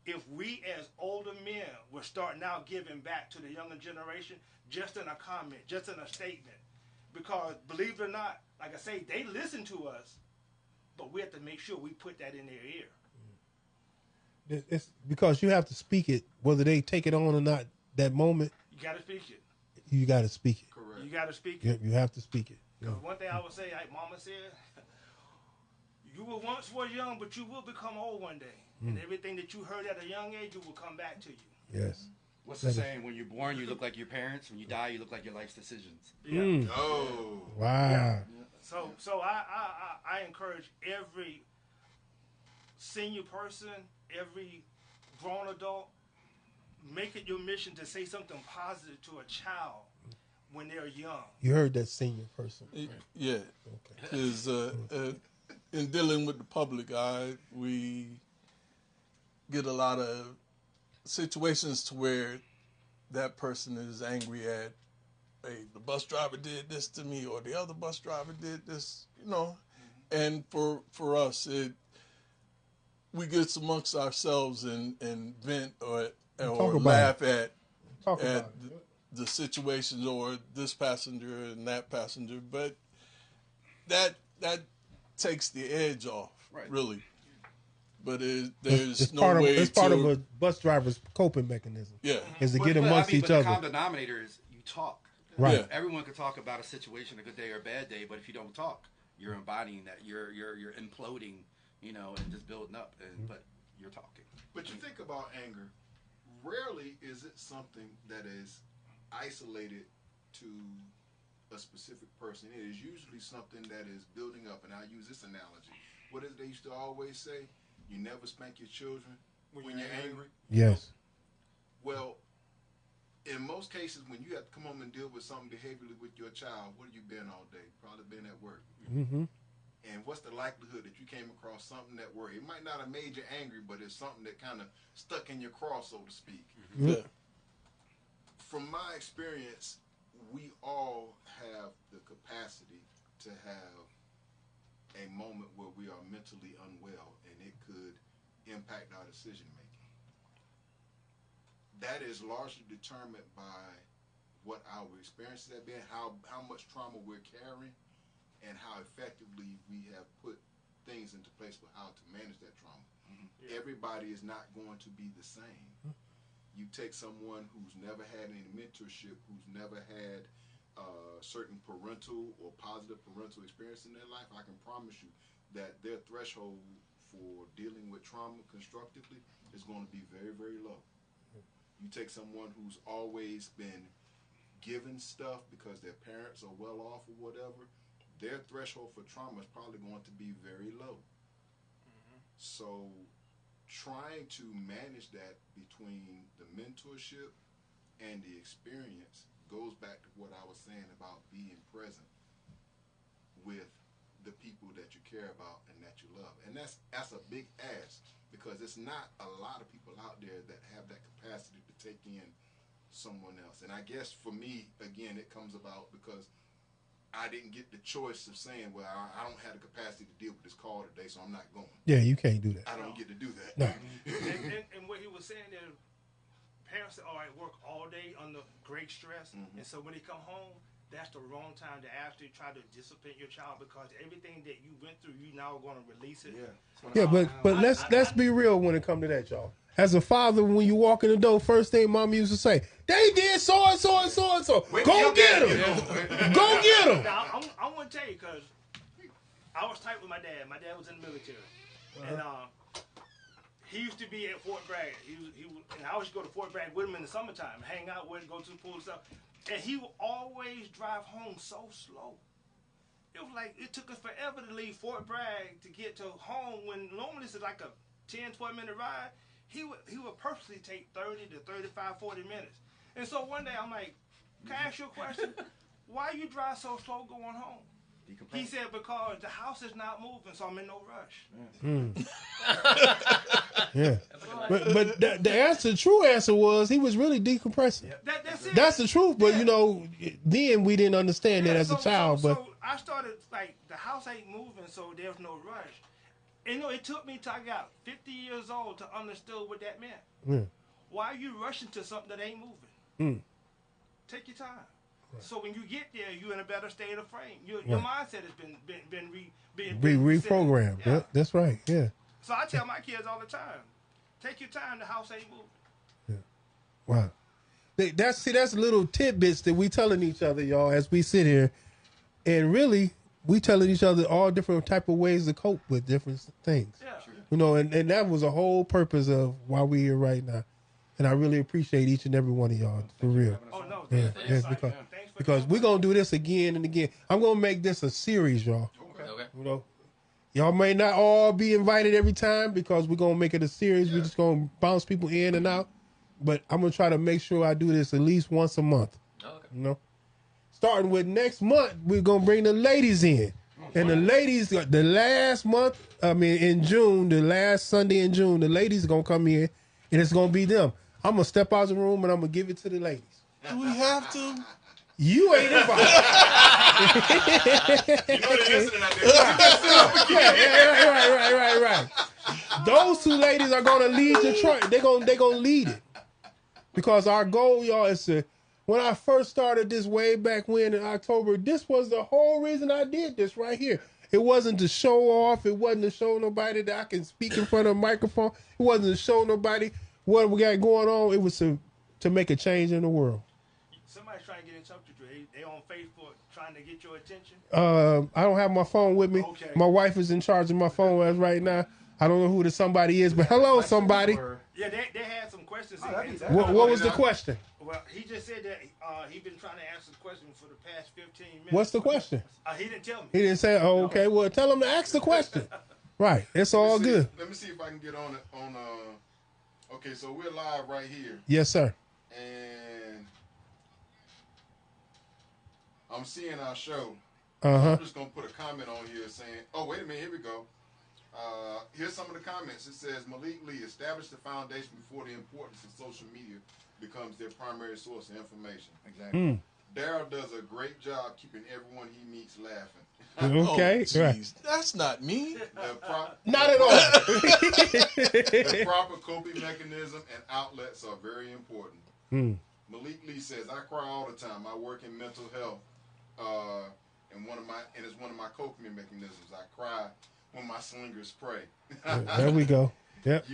if we as older men were start now giving back to the younger generation, just in a comment, just in a statement, because believe it or not, like I say, they listen to us, but we have to make sure we put that in their ear. It's because you have to speak it, whether they take it on or not. That moment, you got to speak it. You got to speak it. Correct. You got to speak it. You have to speak it. Because one thing I would say, like Mama said, you were once young, but you will become old one day. And everything that you heard at a young age, it will come back to you. Yes. What's the saying? When you're born, you look like your parents. When you die, you look like your life's decisions. Yeah. Oh. Wow. Yeah. So I encourage every senior person, every grown adult, make it your mission to say something positive to a child when they're young. You heard that senior person. Yeah. Because in dealing with the public eye, we get a lot of situations to where that person is angry at, hey, the bus driver did this to me, or the other bus driver did this, And for us, we get amongst ourselves and vent or laugh at the situations or this passenger and that passenger, but that takes the edge off, really. But there's no way it's part of a bus driver's coping mechanism. Yeah. Is to get amongst each other. The common denominator is you talk. Right. Yeah. Everyone can talk about a situation, a good day or a bad day, but if you don't talk, you're embodying that. You're imploding, and just building up. But you're talking. But you think about anger. Rarely is it something that is isolated to a specific person. It is usually something that is building up. And I'll use this analogy. What is it they used to always say? You never spank your children when you're angry. Yes. Well, in most cases, when you have to come home and deal with something behaviorally with your child, what have you been all day? Probably been at work. Mm-hmm. And what's the likelihood that you came across something that worked? It might not have made you angry, but it's something that kind of stuck in your craw, so to speak. Mm-hmm. Yeah. From my experience, we all have the capacity to have a moment where we are mentally unwell, and it could impact our decision making. That is largely determined by what our experiences have been, how much trauma we're carrying, and how effectively we have put things into place for how to manage that trauma. Everybody is not going to be the same. You take someone who's never had any mentorship, who's never had certain parental or positive parental experience in their life, I can promise you that their threshold for dealing with trauma constructively is going to be very, very low. You take someone who's always been given stuff because their parents are well off or whatever, their threshold for trauma is probably going to be very low. So trying to manage that between the mentorship and the experience goes back to what I was saying about being present with the people that you care about and that you love. And that's a big ask, because it's not a lot of people out there that have that capacity to take in someone else. And I guess for me, again, it comes about because I didn't get the choice of saying, well, I don't have the capacity to deal with this call today, so I'm not going. Yeah, you can't do that. I don't get to do that. No. And what he was saying is, parents say, all right, work all day under great stress, and so when they come home, that's the wrong time to actually try to discipline your child, because everything that you went through, you now going to release it. Yeah, but let's be real when it comes to that, y'all. As a father, when you walk in the door, first thing mom used to say, they did so and so and so and so. Go get them. Go get them. Now, I'm going to tell you, because I was tight with my dad. My dad was in the military. And he used to be at Fort Bragg. And I used to go to Fort Bragg with him in the summertime, hang out with him, go to the pool and stuff. And he would always drive home so slow. It was like it took us forever to leave Fort Bragg to get to home, when normally it's like a 10, 12-minute ride. He would purposely take 30 to 35, 40 minutes. And so one day I'm like, can I ask you a question? Why you drive so slow going home? He said, because the house is not moving, so I'm in no rush. Yeah. But the true answer was he was really decompressing. That's it. That's the truth. But, then we didn't understand that as a child. So I started, like, the house ain't moving, so there's no rush. And, it took me till I got 50 years old to understand what that meant. Yeah. Why are you rushing to something that ain't moving? Take your time. Right. So when you get there, you're in a better state of frame. Your mindset has been reprogrammed. Yeah, that's right. Yeah. So I tell my kids all the time, take your time. The house ain't moving. Yeah. Wow. That's little tidbits that we telling each other, y'all, as we sit here, and really we telling each other all different type of ways to cope with different things. Yeah. And that was the whole purpose of why we're here right now. And I really appreciate each and every one of y'all, for real. Oh, no. Because we're going to do this again and again. I'm going to make this a series, y'all. Okay. Y'all may not all be invited every time, because we're going to make it a series. We're just going to bounce people in and out. But I'm going to try to make sure I do this at least once a month. Okay. Starting with next month, we're going to bring the ladies in. And the ladies, the last month, in June, the last Sunday in June, the ladies are going to come in, and it's going to be them. I'm going to step out of the room, and I'm going to give it to the ladies. Do we have to? You ain't invited. You know the incident out there. Right. Those two ladies are going to lead Detroit. They're going to lead it. Because our goal, y'all, is to, when I first started this way back when in October, this was the whole reason I did this right here. It wasn't to show off. It wasn't to show nobody that I can speak in front of a microphone. It wasn't to show nobody what we got going on. It was to make a change in the world. Somebody's trying to get in touch with you. They on Facebook trying to get your attention? I don't have my phone with me. Okay. My wife is in charge of my phone as right now. I don't know who the somebody is, but hello, somebody. Yeah, they had some questions. What was the question? Well, he just said that he's been trying to answer the question for the past 15 minutes. What's the question? He didn't tell me. He didn't say, oh, okay, well, tell him to ask the question. Right, it's all good. Let me see if I can get on it. Okay, so we're live right here. Yes, sir. And I'm seeing our show. Uh-huh. I'm just going to put a comment on here saying, oh, wait a minute, here we go. Here's some of the comments. It says, Malik Lee established the foundation before the importance of social media becomes their primary source of information. Exactly. Daryl does a great job keeping everyone he meets laughing. Okay, right. That's not me. Not at all. The proper coping mechanism and outlets are very important. Malik Lee says, I cry all the time. I work in mental health, and it's one of my coping mechanisms. I cry when my slingers pray. There we go. Yep.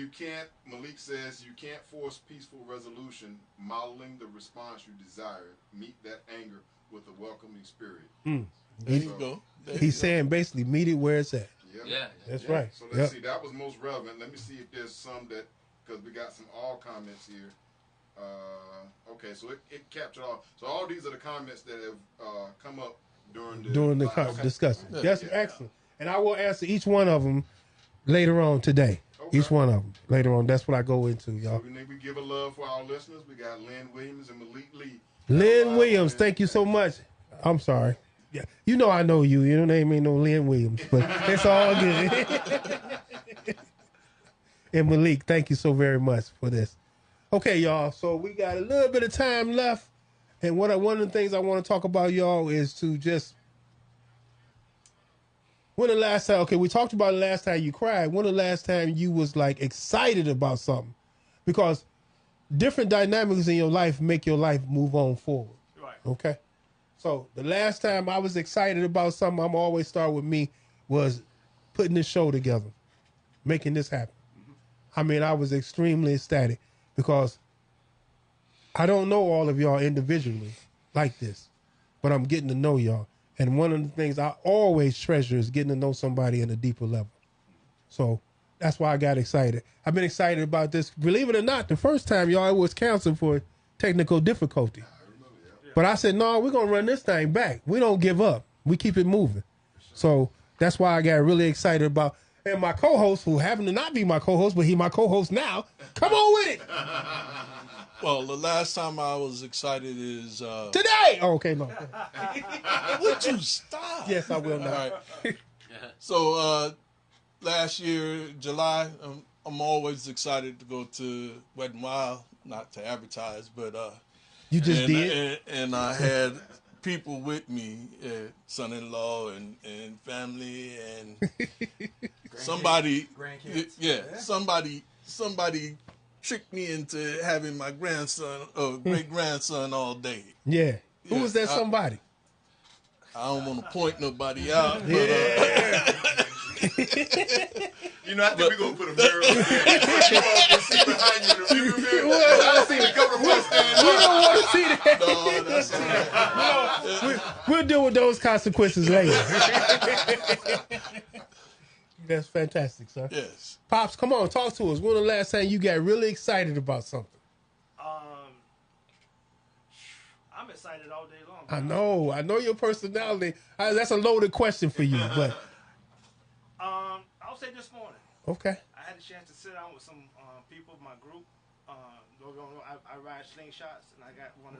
Malik says, you can't force peaceful resolution, modeling the response you desire. Meet that anger with a welcoming spirit. There you go. He's saying basically meet it where it's at. Yep. Yeah. That's right. So let's see. That was most relevant. Let me see if there's some because we got some all comments here. Okay, so it captured all. So all these are the comments that have come up during the discussion. That's excellent. And I will answer each one of them later on today. Okay. Each one of them later on. That's what I go into, y'all. So we give a love for our listeners. We got Lynn Williams and Malik Lee. Lynn Williams, thank you so much. I'm sorry. Yeah, I know you. Your name ain't no Lynn Williams, but it's all good. And Malik, thank you so very much for this. Okay, y'all. So we got a little bit of time left, and one of the things I want to talk about, y'all, is to just When the last time? Okay, we talked about the last time you cried. When the last time you was like excited about something? Because different dynamics in your life make your life move on forward. Right. Okay. So the last time I was excited about something, I'm always start with me, was putting this show together, making this happen. I mean, I was extremely ecstatic because I don't know all of y'all individually like this, but I'm getting to know y'all. And one of the things I always treasure is getting to know somebody at a deeper level. So that's why I got excited. I've been excited about this. Believe it or not, the first time, y'all, it was canceled for technical difficulty. But I said, no, we're going to run this thing back. We don't give up. We keep it moving. So that's why I got really excited about. And my co-host, who happened to not be my co-host, but he my co-host now, come on with it. Well, the last time I was excited is... Today! Oh, okay, no. Would you stop? Yes, I will now. All right. So last year, July, I'm always excited to go to Wet n Wild, not to advertise, but... You just did? And I had people with me, son-in-law and family, and somebody... Grandkids. Yeah, somebody tricked me into having my grandson or great-grandson all day. Yeah. Who Yeah, was that somebody? I don't want to point nobody out, but... Yeah. You know, I think we're going to put a mirror up there. You all can see behind you the view mirror. Well, I see a couple of us standing We up. don't want to see that. No, that's all right. We'll deal with those consequences later. That's fantastic, sir. Yes. Pops, come on, talk to us. When the last time you got really excited about something? I'm excited all day long. I know your personality. That's a loaded question for you, but I'll say this morning, okay. I had a chance to sit down with some people in my group. I ride slingshots, and I got one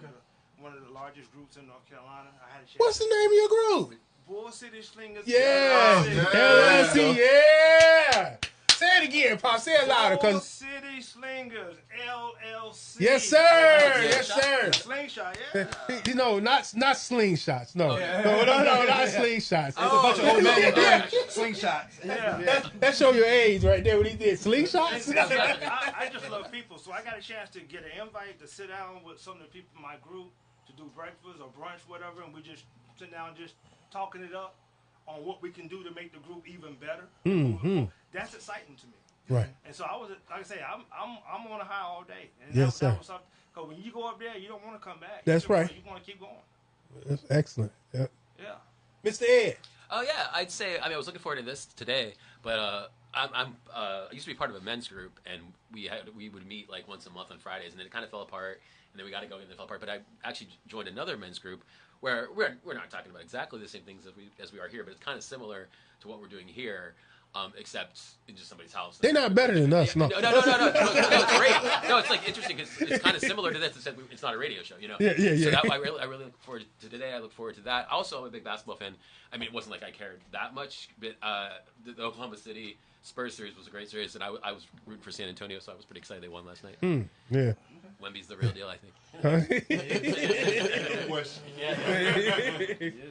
of the largest groups in North Carolina. I had a chance. What's the name of your group? Bull City Slingers. Yeah, LLC. Yeah. Say it again, Pop. Say it louder, Bull cause City Slingers LLC. yes, sir. Yes, sir. Slingshot, yeah. You know, not slingshots. No, no, not slingshots. Bunch of old men doing slingshots. Yeah. That show your age right there when he did slingshots. I just love people, so I got a chance to get an invite to sit down with some of the people in my group to do breakfast or brunch, whatever, and we just sit down, just talking it up on what we can do to make the group even better. Mm-hmm. That's exciting to me. Right. And so I was, like I say, I'm on a high all day. And Yes, that sir. was something, because when you go up there, you don't want to come back. That's right. You want to keep going. That's excellent. Yeah. Yeah. Mr. Ed. Oh yeah, I'd say. I mean, I was looking forward to this today, but I used to be part of a men's group, and we would meet like once a month on Fridays, and then it kind of fell apart, and then we got to go and it fell apart. But I actually joined another men's group where we're not talking about exactly the same things as we are here, but it's kind of similar to what we're doing here. Except in just somebody's house. They're not better than us, no. No, it's great. No, it's like interesting because it's kind of similar to this, except it's not a radio show, you know. Yeah. So that, I really look forward to today. I look forward to that. Also, I'm a big basketball fan. I mean, it wasn't like I cared that much, but the Oklahoma City Spurs series was a great series, and I was rooting for San Antonio, so I was pretty excited they won last night. Yeah. Wemby's the real deal, I think. It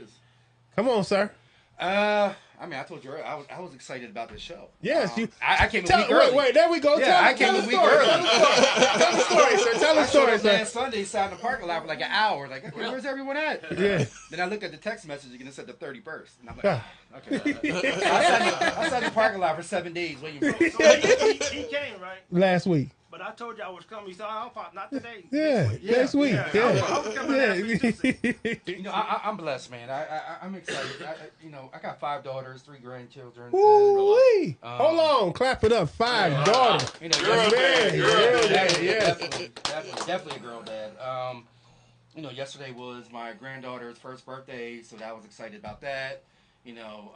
is. Come on, sir. I mean, I told you earlier, I was excited about this show. Yes, you. I came a week early. Wait, there we go. Yeah, I came a week early. Tell the story, sir. Tell the I showed story, up sir. last Sunday, sat in the parking lot for like an hour. Like, okay, where's everyone at? Yeah. Then I looked at the text message and it said the 31st. And I'm like, Ah. okay. I sat in the parking lot for 7 days waiting for it. So he came, right? Last week. But I told you I was coming. He said, not today. Yeah, next week. Yeah. I was coming last week. You know, I'm blessed, man. I'm excited. I got 5 daughters, 3 grandchildren. Ooh-wee. Hold on, clap it up. 5 daughters. You know, Girl dad, girl dad. Yeah. Definitely a girl dad. You know, yesterday was my granddaughter's first birthday, so I was excited about that. You know,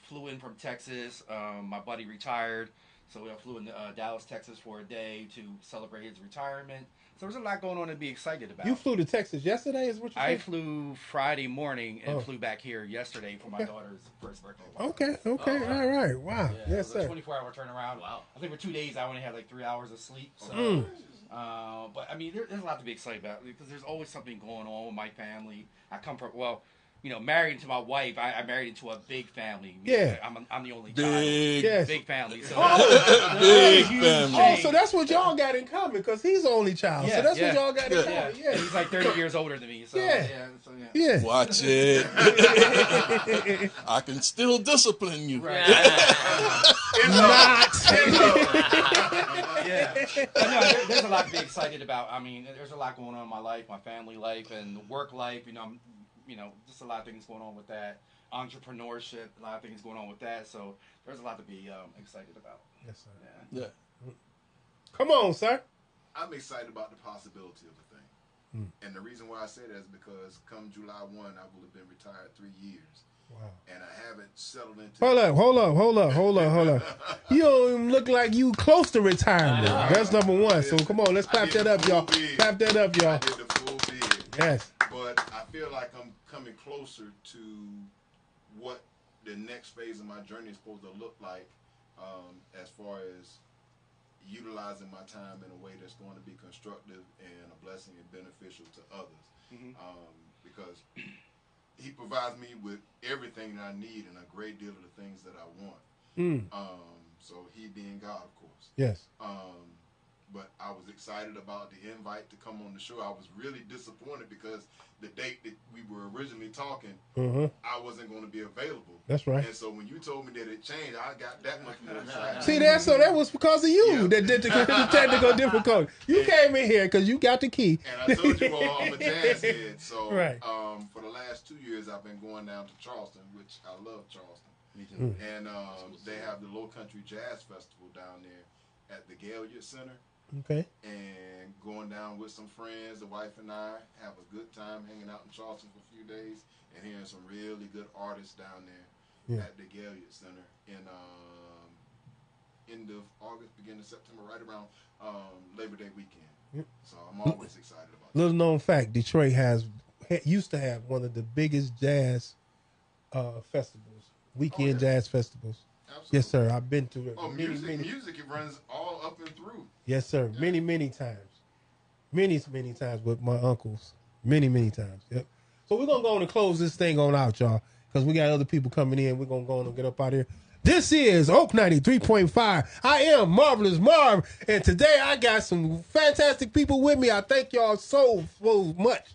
flew in from Texas. My buddy retired, so I flew in Dallas, Texas for a day to celebrate his retirement. So there's a lot going on to be excited about. You flew to Texas yesterday, is what you I said? flew Friday morning and flew back here yesterday for my daughter's first birthday. Okay, all right. Wow. Yes, It was sir. a 24-hour turnaround. Wow. I think for 2 days I only had like 3 hours of sleep. So, but I mean, there's a lot to be excited about because there's always something going on with my family. I come from married into my wife, I married into a big family. Yeah. I'm the only Big. child. Yes. Big family. So Big huge family. Oh, so that's what y'all got in common, because he's the only child. Yeah, so that's yeah. what y'all got in Yeah. common. Yeah. He's like 30 years older than me. So Yeah. yeah. Yeah. Watch it. I can still discipline you. Right. Not. Yeah. But no, there's a lot to be excited about. I mean, there's a lot going on in my life, my family life, and work life. Just a lot of things going on with that. Entrepreneurship, a lot of things going on with that. So there's a lot to be excited about. Yes, sir. Yeah. Come on, sir. I'm excited about the possibility of the thing. And the reason why I say that is because come July 1, I will have been retired 3 years. Wow. And I haven't settled into... Hold up. You don't even look like you close to retirement. That's number one. So come on, let's clap that up, y'all. Clap that up, y'all. I did the full bid. Yes. But I feel like I'm coming closer to what the next phase of my journey is supposed to look like, as far as utilizing my time in a way that's going to be constructive and a blessing and beneficial to others. Because he provides me with everything that I need and a great deal of the things that I want. So he being God, of course. Yes. But I was excited about the invite to come on the show. I was really disappointed because the date that we were originally talking, I wasn't going to be available. That's right. And so when you told me that it changed, I got that much more excited. See that? So that was because of you that did the technical difficulty. You came in here because you got the key. And I told you all I'm a jazz head. So right. For the last 2 years, I've been going down to Charleston, which I love Charleston. Me too. And they have the Low Country Jazz Festival down there at the Gaillard Center. Okay. And going down with some friends, the wife and I have a good time hanging out in Charleston for a few days and hearing some really good artists down there at the Gaillard Center in end of August, beginning of September, right around Labor Day weekend. So I'm always excited about that. Little known fact: Detroit used to have one of the biggest jazz festivals, weekend jazz festivals. Absolutely. Yes, sir. I've been to it. Music, it runs all up and through. Yes, sir. Many times. Many times with my uncles. Many times. Yep. So we're going to go on and close this thing on out, y'all, because we got other people coming in. We're going to go on and get up out of here. This is Oak 93.5. I am Marvelous Marv, and today I got some fantastic people with me. I thank y'all so much.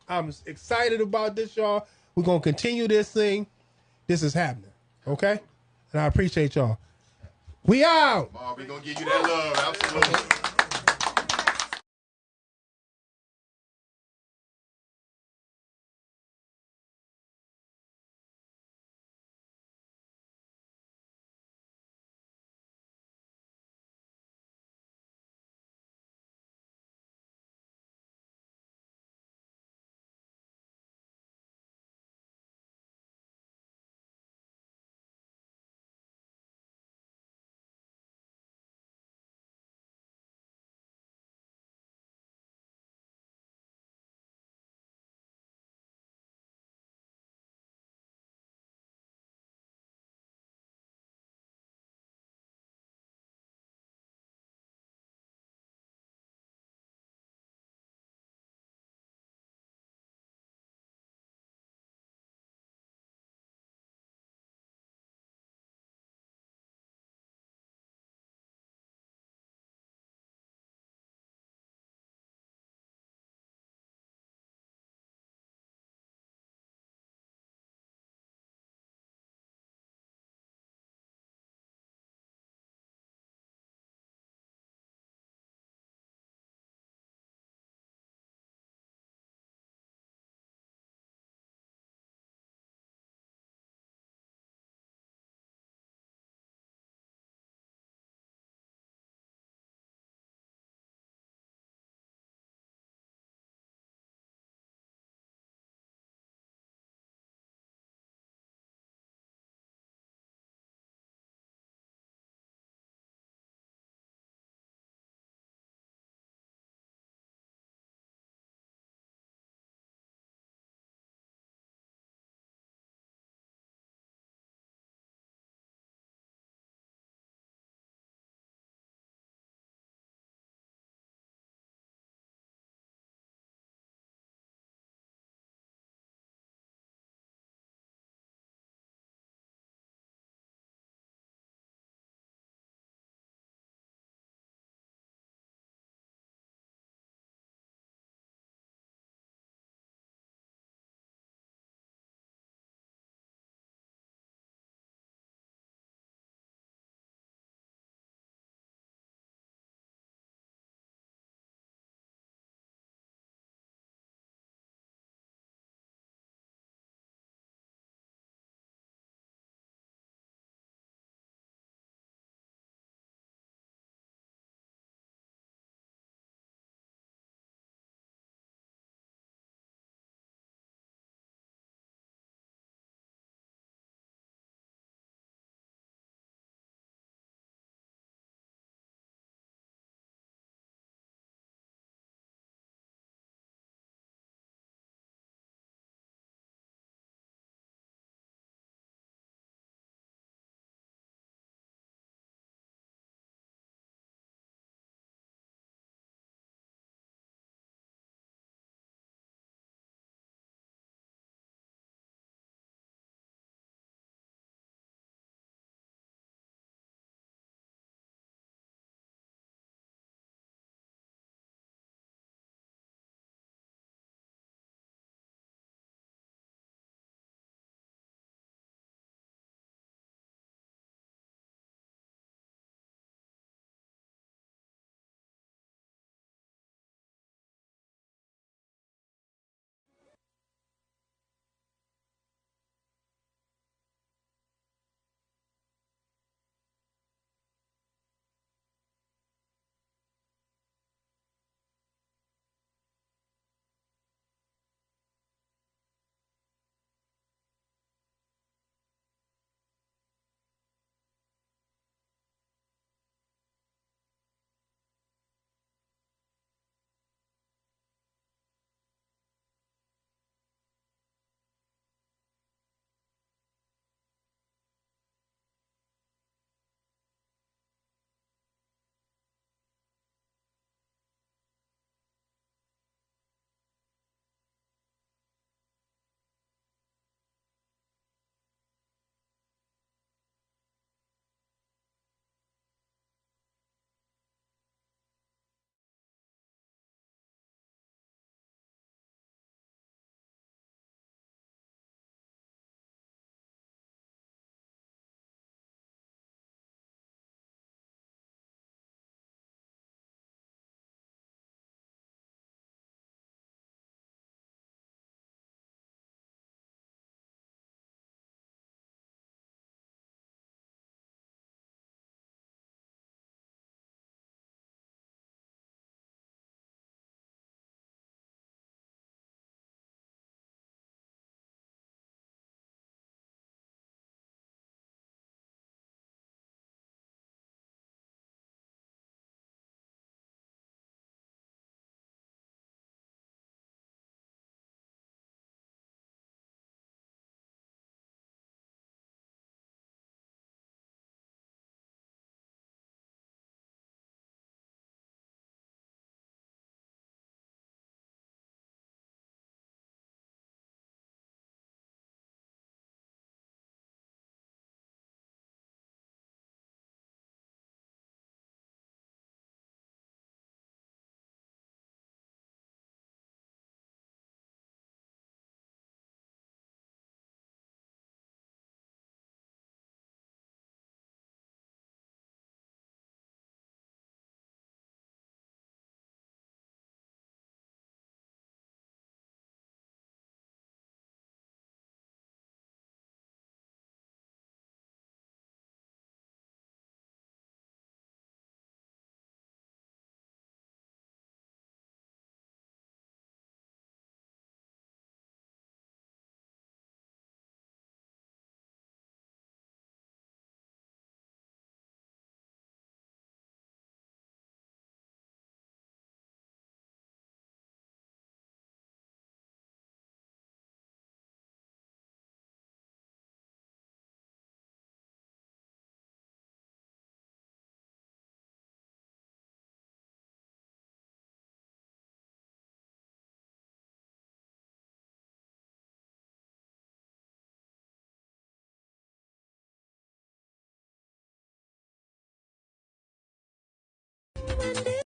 I'm excited about this, y'all. We're going to continue this thing. This is happening, okay? And I appreciate y'all. We out. We're going to give you that love. Absolutely.